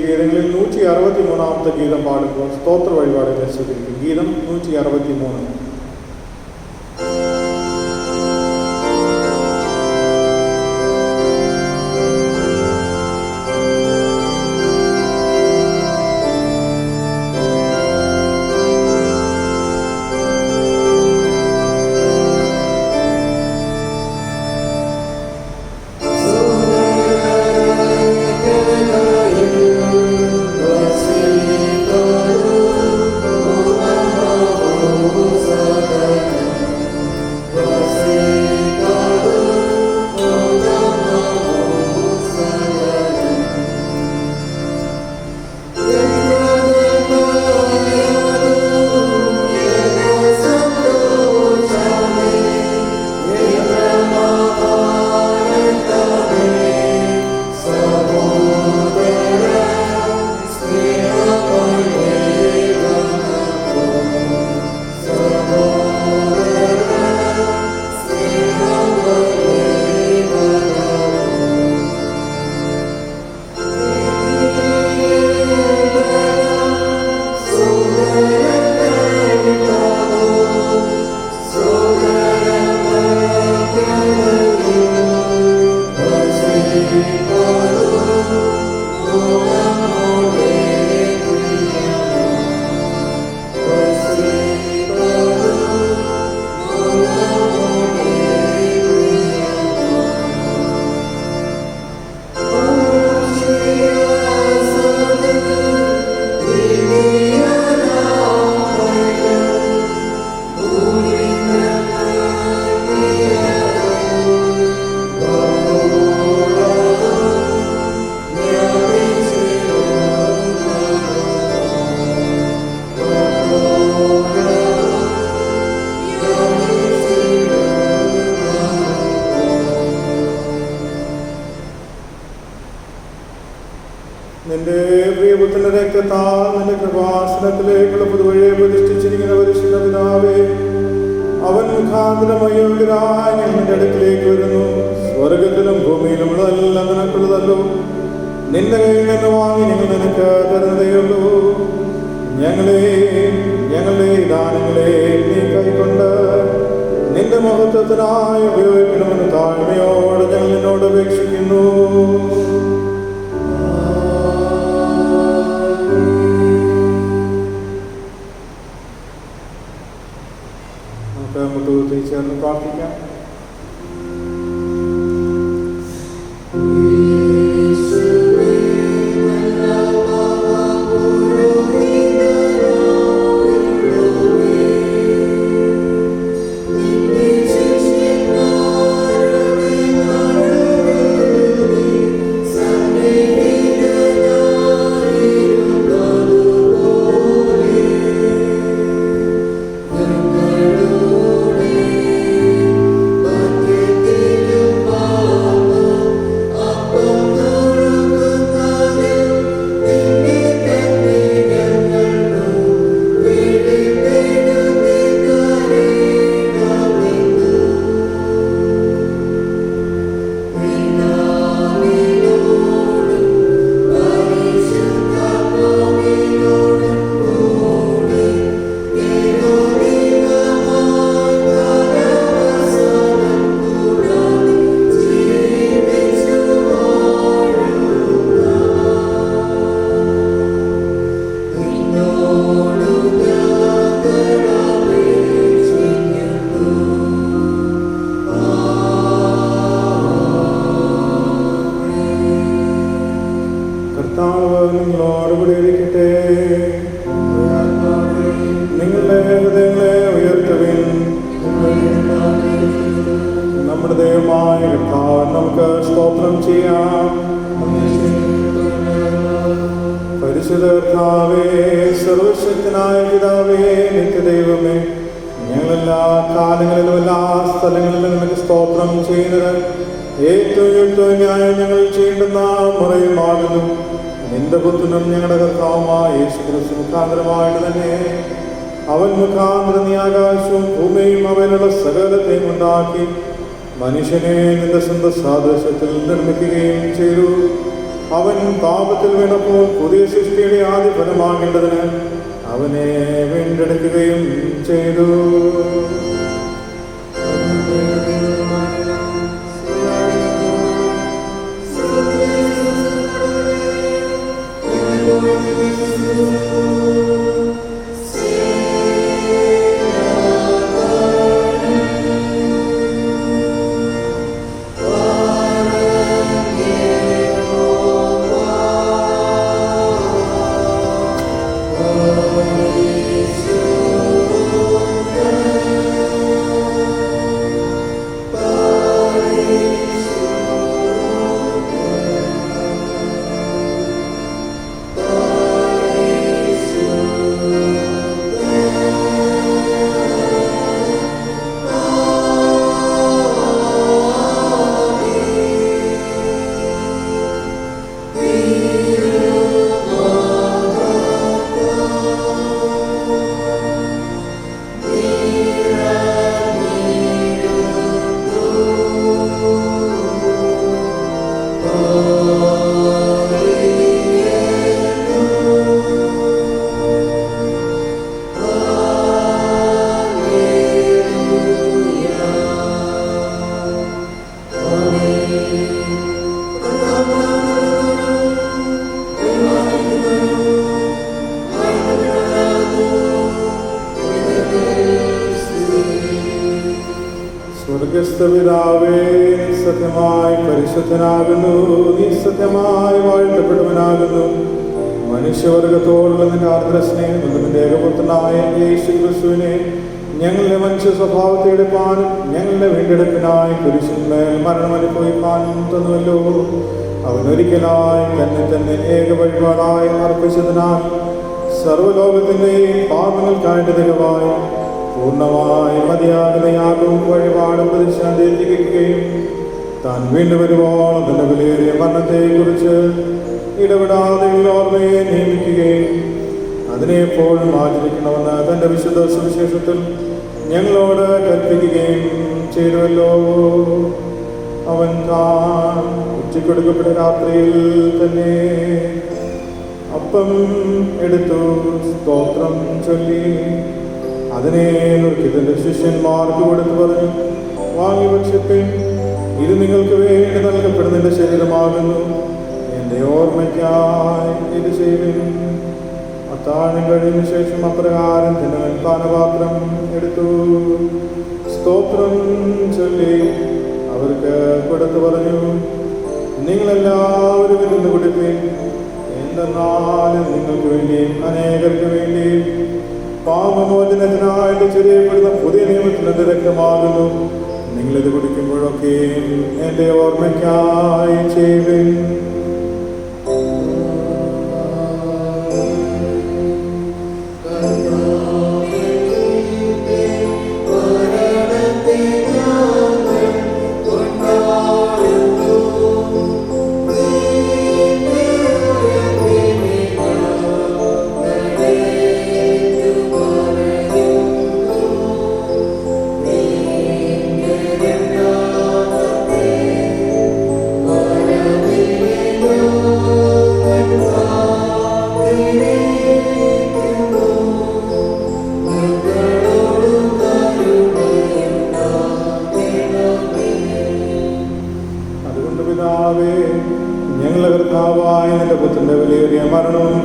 ഗീതങ്ങളിൽ 163 ഗീതം പാടുമ്പോൾ സ്തോത്ര വഴിപാടുകൾ സ്വീകരിക്കും. ഗീതം 163. ഐക്യത്താൽ നിന്റെ കൃപാസനത്തിലേക്കുള്ള പുതുവഴിയെ പ്രതിഷ്ഠിച്ചിരിക്കുന്ന പരിശുദ്ധ പിതാവേ, അവൻ മുഖാന്തരം അയോഗ്യരായ ഞങ്ങളുടെ അടുക്കിലേക്ക് വരുന്നു. സ്വർഗത്തിലും ഭൂമിയിലുമുള്ളതെല്ലാം നിനക്കുള്ളതല്ലോ. നിന്റെ കയ്യിൽ നിന്ന് വാങ്ങി ഞങ്ങൾ നിനക്ക് തരുന്നതേയുള്ളൂ. ഞങ്ങളുടെ ദാനങ്ങളെ നീ കൈക്കൊണ്ട് നിന്റെ മഹത്വത്തിനായി ഉപയോഗിക്കണമെന്ന് താഴ്മയോട് ഞങ്ങൾ നിന്നോട് അപേക്ഷിക്കുന്നു. നമുക്ക് മുട്ടുകുത്തി ചേർന്ന് പ്രാർത്ഥിക്കാം. നിങ്ങളോടുകൂടി ഇരിക്കട്ടെ. നിങ്ങളുടെ ഹൃദയങ്ങളെ ഉയർത്തുവിൻ. നമ്മുടെ ദൈവമായ കർത്താവ് നമുക്ക് സ്തോത്രം ചെയ്യാം. പരിശുദ്ധ കർത്താവേ, സർവശക്തനായ പിതാവേ, നിത്യദൈവമേ, ഞങ്ങളെല്ലാ കാലങ്ങളിലും എല്ലാ സ്ഥലങ്ങളിലും നിനക്ക് സ്തോത്രം ചെയ്യുന്നത് ഏറ്റവും യുക്തന്യായം ഞങ്ങൾ ചെയ്യേണ്ടുന്ന മുറയുമാകുന്നു. നിന്റെ പുത്രനും ഞങ്ങളുടെ കർത്താവുമായ യേശുക്രിസ്തു മുഖാന്തരമായിട്ട് തന്നെ അവൻ മുഖാന്തരം നീ ആകാശവും ഭൂമിയും അവയിലുള്ള സകലത്തെയും ഉണ്ടാക്കി മനുഷ്യനെ നിന്റെ സ്വന്തം സാദൃശ്യത്തിൽ നിർമ്മിക്കുകയും ചെയ്തു. അവൻ പാപത്തിൽ വീണപ്പോൾ പുതിയ സൃഷ്ടിയുടെ ആദ്യ ഫലമാകേണ്ടതിന് അവനെ വീണ്ടെടുക്കുകയും ചെയ്തു. സ്വർഗസ്ഥപിതാവേ, നീ സത്യമായി പരിശുദ്ധനാകുന്നു. നീ സത്യമായി വാഴ്ത്തപ്പെടുവനാകുന്നു. മനുഷ്യവർഗത്തോടുള്ള നിന്റെ ആർദ്ര സ്നേഹം നിന്റെ ഏകപുത്രനായ യേശു ക്രിസ്തുവിനെ ഞങ്ങളുടെ മനുഷ്യ സ്വഭാവത്തെ എടുപ്പാനും ഞങ്ങളുടെ വീണ്ടെടുപ്പിനായി കുരിശിന്മേൽ മരണം അനുഭവിക്കാനും തന്നുവല്ലോ. അവനൊരിക്കലായി തന്നെ ഏക വഴിപാടായി അർപ്പിച്ചതിനാൽ സർവ്വലോകത്തിൻ്റെയും പാപങ്ങൾക്കായിട്ട് ദൈവമായി പൂർണ്ണമായി മതിയാകുന്ന യാഗവും വഴിപാടും പ്രതിശാന്തിക്കുകയും താൻ വീണ്ടും വരുവോളം തന്റെ വിലയേറിയ മരണത്തെക്കുറിച്ച് ഇടപെടാതെ ഓർമ്മയെ നിയമിക്കുകയും അതിനെ എപ്പോഴും ആചരിക്കണമെന്ന് തന്റെ വിശുദ്ധ സുവിശേഷത്തിൽ ഞങ്ങളോട് കൽപ്പിക്കുകയും ചെയ്തുവല്ലോ. അവൻ താൻ ഉച്ചക്കൊടുക്കപ്പെട്ട രാത്രിയിൽ തന്നെ അപ്പം എടുത്തു സ്തോത്രം ചൊല്ലി അതിനെ നുറുക്കി തന്റെ ശിഷ്യന്മാർക്ക് കൊടുത്തു പറഞ്ഞു, വാങ്ങി ഭക്ഷിപ്പിൻ, ഇത് നിങ്ങൾക്ക് വേണ്ടി നൽകപ്പെടുന്നതിന്റെ ശരീരമാകുന്നു, എന്റെ ഓർമ്മയ്ക്കായി ഇത് ചെയ്യുവിൻ. അത്താഴം കഴിഞ്ഞ ശേഷം അപ്രകാരം തന്നെ പാനപാത്രം എടുത്തു സ്തോത്രം ചൊല്ലി അവർക്ക് കൊടുത്തു പറഞ്ഞു, നിങ്ങളെല്ലാവരും ഇരുന്ന് കുടിപ്പിൻ, എന്തെന്നാലും നിങ്ങൾക്ക് വേണ്ടിയും അനേകർക്ക് വേണ്ടിയും പാപമോചനത്തിനായിട്ട് ചെറിയപ്പെടുന്ന പുതിയ നിയമത്തിൻ്റെ രക്തമാകുന്നു. നിങ്ങളിത് കുടിക്കുമ്പോഴൊക്കെ എൻ്റെ ഓർമ്മയ്ക്കായി ചെയ്യുവിൻ.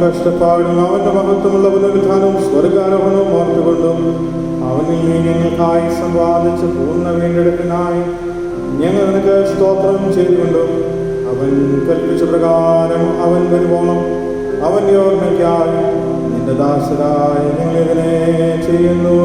കഷ്ടപ്പാടും അവന്റെ മഹത്വമുള്ള പുനരുത്ഥാനവും സ്വർഗാരോഹണവും ഓർത്തുകൊണ്ടും അവനിൽ നീ ഞങ്ങൾക്കായി സമ്പാദിച്ച പൂർണ്ണ വീണ്ടെടുപ്പിനായി ഞങ്ങൾ നിനക്ക് സ്തോത്രം ചെയ്തുകൊണ്ടും അവൻ കൽപ്പിച്ച പ്രകാരം അവൻ വരുവോളം അവന്റെ ഓർമ്മയ്ക്കായി നിന്റെ ദാസരായി ഞങ്ങളിതിനെ ചെയ്യുന്നു.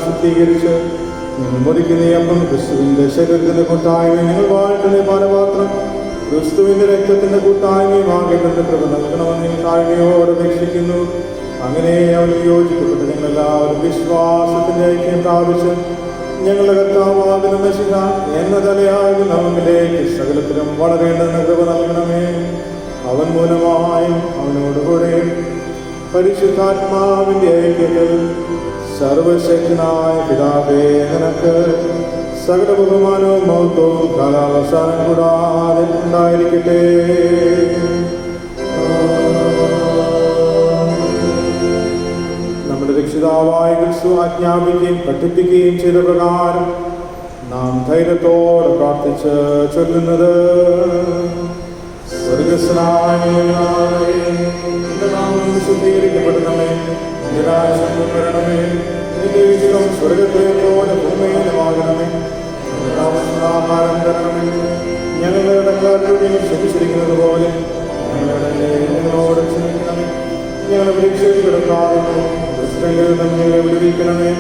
ശുദ്ധീകരിച്ച് ഞങ്ങൾ മുറിക്കുന്ന അപ്പം ക്രിസ്തുവിന്റെ ശരീരത്തിന്റെ കൂട്ടായ്മ ഞങ്ങൾ വാഴ്ത്തുന്ന പാനപാത്രം ക്രിസ്തുവിന്റെ രക്തത്തിന്റെ കൂട്ടായ്മയുമാകേണ്ടത് കൃപ നൽകണമെന്ന് ഞങ്ങൾ താഴ്മയോട് അപേക്ഷിക്കുന്നു. അങ്ങനെ അവന് യോജിക്കപ്പെട്ട് ഞങ്ങളെല്ലാവരും വിശ്വാസത്തിന്റെ ഐക്യം പ്രാപിച്ച് ഞങ്ങളുടെ കർത്താവാകുന്ന മെശിഹ എന്ന തലയാകുന്ന അവനിലേക്ക് സകലത്തിലും വളരേണ്ടെന്ന കൃപ നൽകണമേ. അവൻ മൂലമായും അവനോടുകൂടെ പരിശുദ്ധാത്മാവിന്റെ ഐക്യത്തിൽ സർവശക്തനായ പിതാവേ നിനക്ക് സകല ബഹുമാനവും മഹത്വവും കാലാവസാനം കൂടാതെ ഉണ്ടായിരിക്കട്ടെ. നമ്മുടെ രക്ഷിതാവായ ക്രിസ്തു ആജ്ഞാപിക്കുകയും പഠിപ്പിക്കുകയും ചെയ്ത പ്രകാരം നാം ധൈര്യത്തോടെ പ്രാർത്ഥിച്ച് ചൊല്ലുന്നത്, സ്വർഗസ്നായ ശുദ്ധീകരിക്കപ്പെടുന്നമേ, നിരാശം വരണമേ, നിന്റെ ഇഷ്ടം സ്വർഗത്തിലെ പോലെ ഭൂമിയിലുമാകണമേ, ആഹാരം തരണമേ, ഞങ്ങളുടെ ഇടക്കാരോട് ക്ഷമിച്ചിരിക്കുന്നത് പോലെ ഞങ്ങളോട് ക്ഷമിക്കണമേ, ഞങ്ങളെ പരീക്ഷയിൽ കിടക്കാതെ ക്രിസ്തുവിൽ ഞങ്ങളെ വിടുവിക്കണമേ.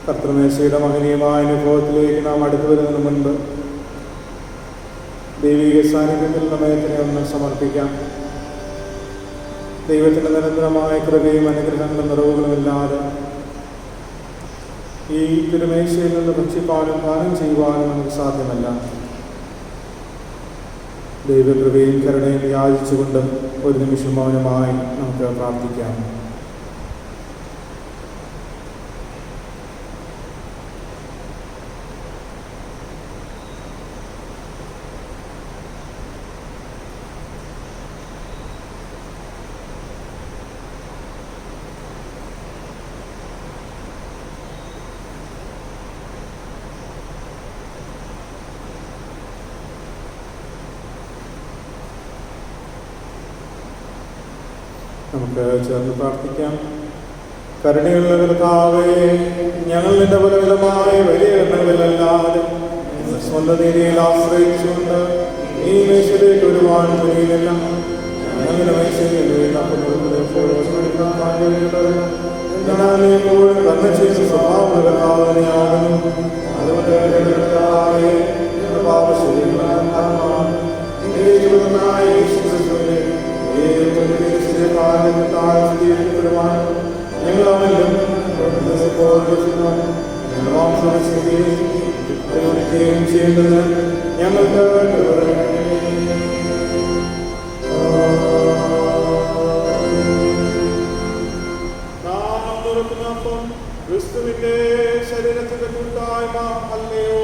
കർത്തൃമേശയുടെ മഹനീയമായ അനുഭവത്തിലേക്ക് നാം അടുത്തു വരുന്നതിന് മുൻപ് ദൈവിക സാന്നിധ്യത്തിൽ നമ്മയത്തിനെ ഒന്ന് സമർപ്പിക്കാം. ദൈവത്തിൻ്റെ നിരന്തരമായ കൃപയും അനുഗ്രഹങ്ങളും നിറവുകളുമില്ലാതെ ഈ തിരുമേശയിൽ നിന്ന് ഭക്ഷിപ്പാനും ദാനം ചെയ്യുവാനും നമുക്ക് സാധ്യമല്ല. ദൈവകൃപയും കരുണയും യാചിച്ചുകൊണ്ട് ഒരു നിമിഷം മൗനമായി നമുക്ക് പ്രാർത്ഥിക്കാം. നമുക്ക് ചേർന്ന് പ്രാർത്ഥിക്കാം. കരുണയുള്ള കർത്താവേ, ഞങ്ങൾ നിന്റെ പലവിധമായ വലിയ കരുണകളിലല്ലാതെ സ്വന്തം നീതിയിൽ ആശ്രയിച്ചുകൊണ്ട് ഈ മേശയിലേക്ക് ഒരുപാട് തുണിയിലല്ല ഞങ്ങളുടെ മേശയിൽ കണ്ണ ചെയ്ത സ്വഭാവമുള്ള കർത്താവിനെയാകുന്നു. അതുകൊണ്ട് ഞങ്ങളവനിലും ചെയ്യേണ്ടത് ഞങ്ങൾക്ക് ക്രിസ്തുവിന്റെ ശരീരത്തിന്റെ കൂട്ടായ്മ അല്ലയോ.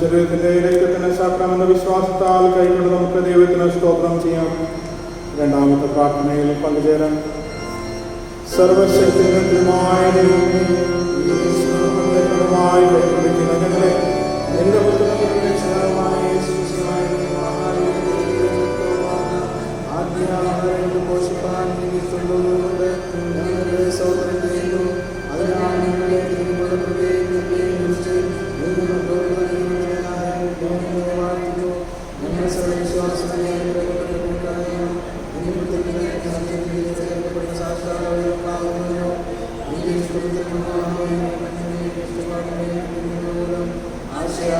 ശരീരത്തിന്റെ രക്തത്തിന്റെ ശാസ്ത്രമെന്ന വിശ്വാസത്താൽ കൈകൊണ്ട് നമുക്ക് ദൈവത്തിന് സ്തോത്രം ചെയ്യാം. രണ്ടാമത്തെ പ്രാർത്ഥനയിൽ പങ്കുചേരാൻ സർവശക്തിമായ ദൈവമേ, ഞങ്ങളെ എന്റെ പോഷിപ്പാൻ ഞങ്ങളുടെ സൗകര്യം ചെയ്യുന്നു. അതിനാൽ ഞങ്ങളെ ഞങ്ങൾ സർവവിശ്വാസത്തെ ആശയ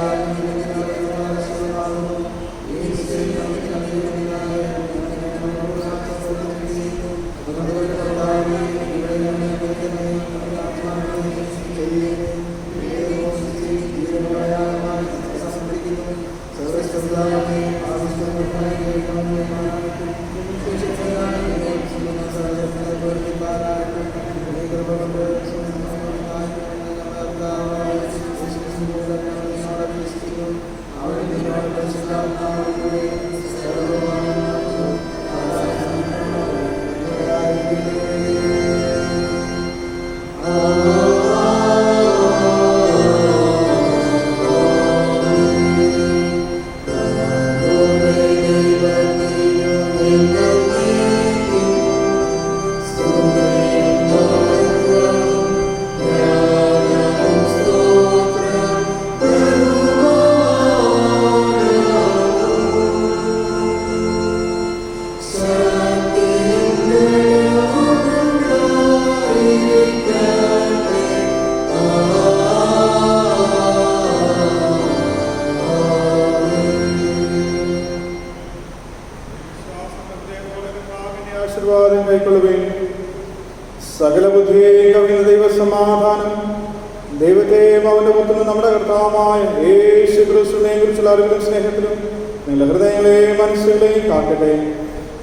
കൊള്ളുവിൻ. സകല ബുദ്ധിയെയും കവിയുന്ന ദൈവസമാധാനം ദൈവത്തെയും അവന്റെ പുത്രനും നമ്മുടെ കർത്താവുമായ യേശു ക്രിസ്തുവിനെയും കുറിച്ചുള്ള അറിവിലും സ്നേഹത്തിലും നിങ്ങളുടെ ഹൃദയങ്ങളെയും മനസ്സുകളെയും കാക്കട്ടെ.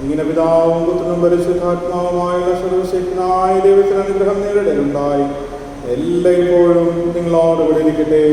ഇങ്ങനെ പിതാവും പുത്രനും പരിശുദ്ധാത്മാവുമായുള്ള സർവശക്തനായ ദൈവത്തിന് അനുഗ്രഹം നിങ്ങളുടെ ഉണ്ടായി എല്ലായ്പ്പോഴും നിങ്ങളോട് കൂടെ ഇരിക്കട്ടെ.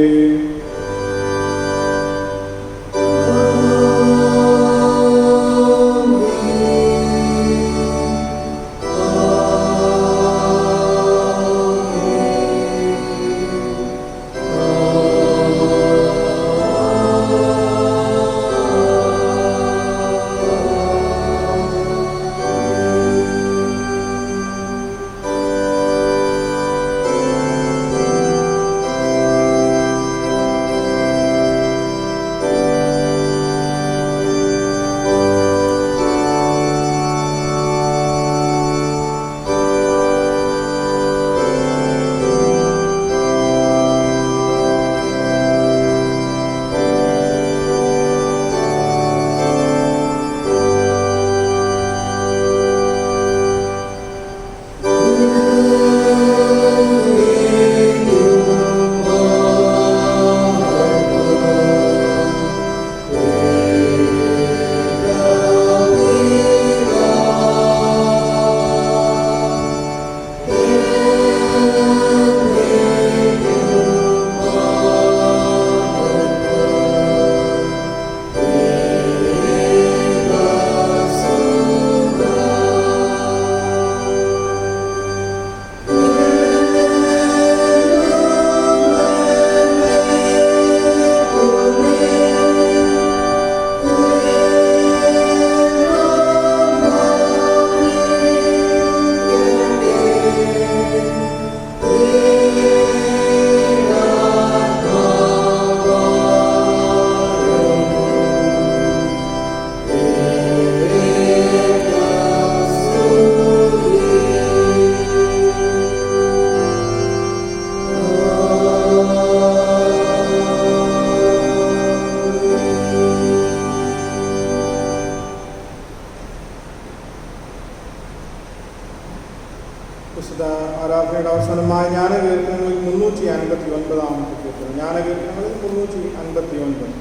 വിശുദ്ധ ആരാധനയുടെ അവസാനമായ ജ്ഞാനകീർത്തനങ്ങളിൽ 359 കീർത്തനം. ജ്ഞാനകീർത്തനങ്ങളിൽ 359.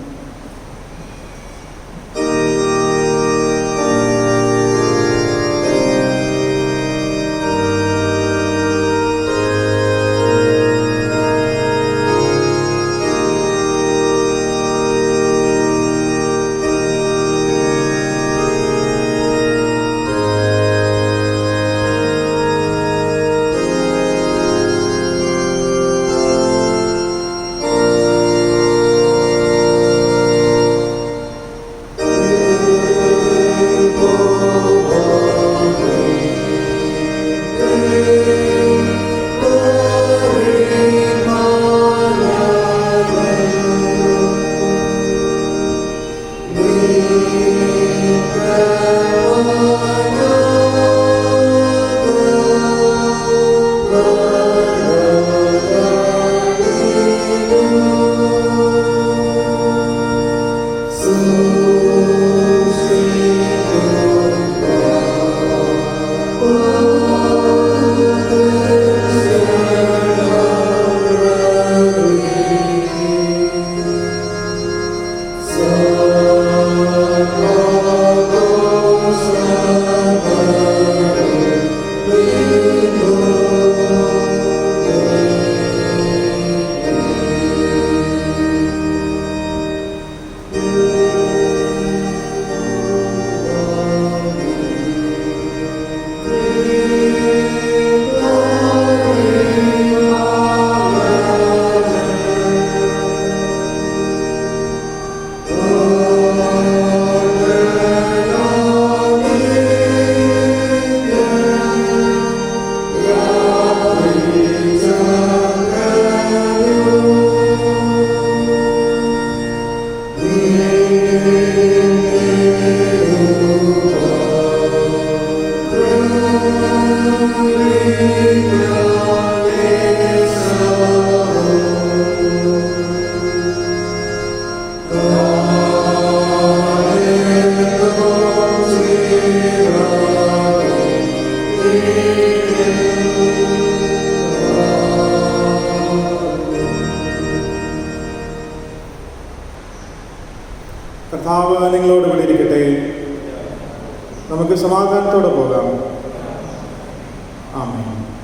ും നിങ്ങളോട് കൂടി ഇരിക്കട്ടെ. നമുക്ക് സമാധാനത്തോടെ പോകാം. ആമേൻ.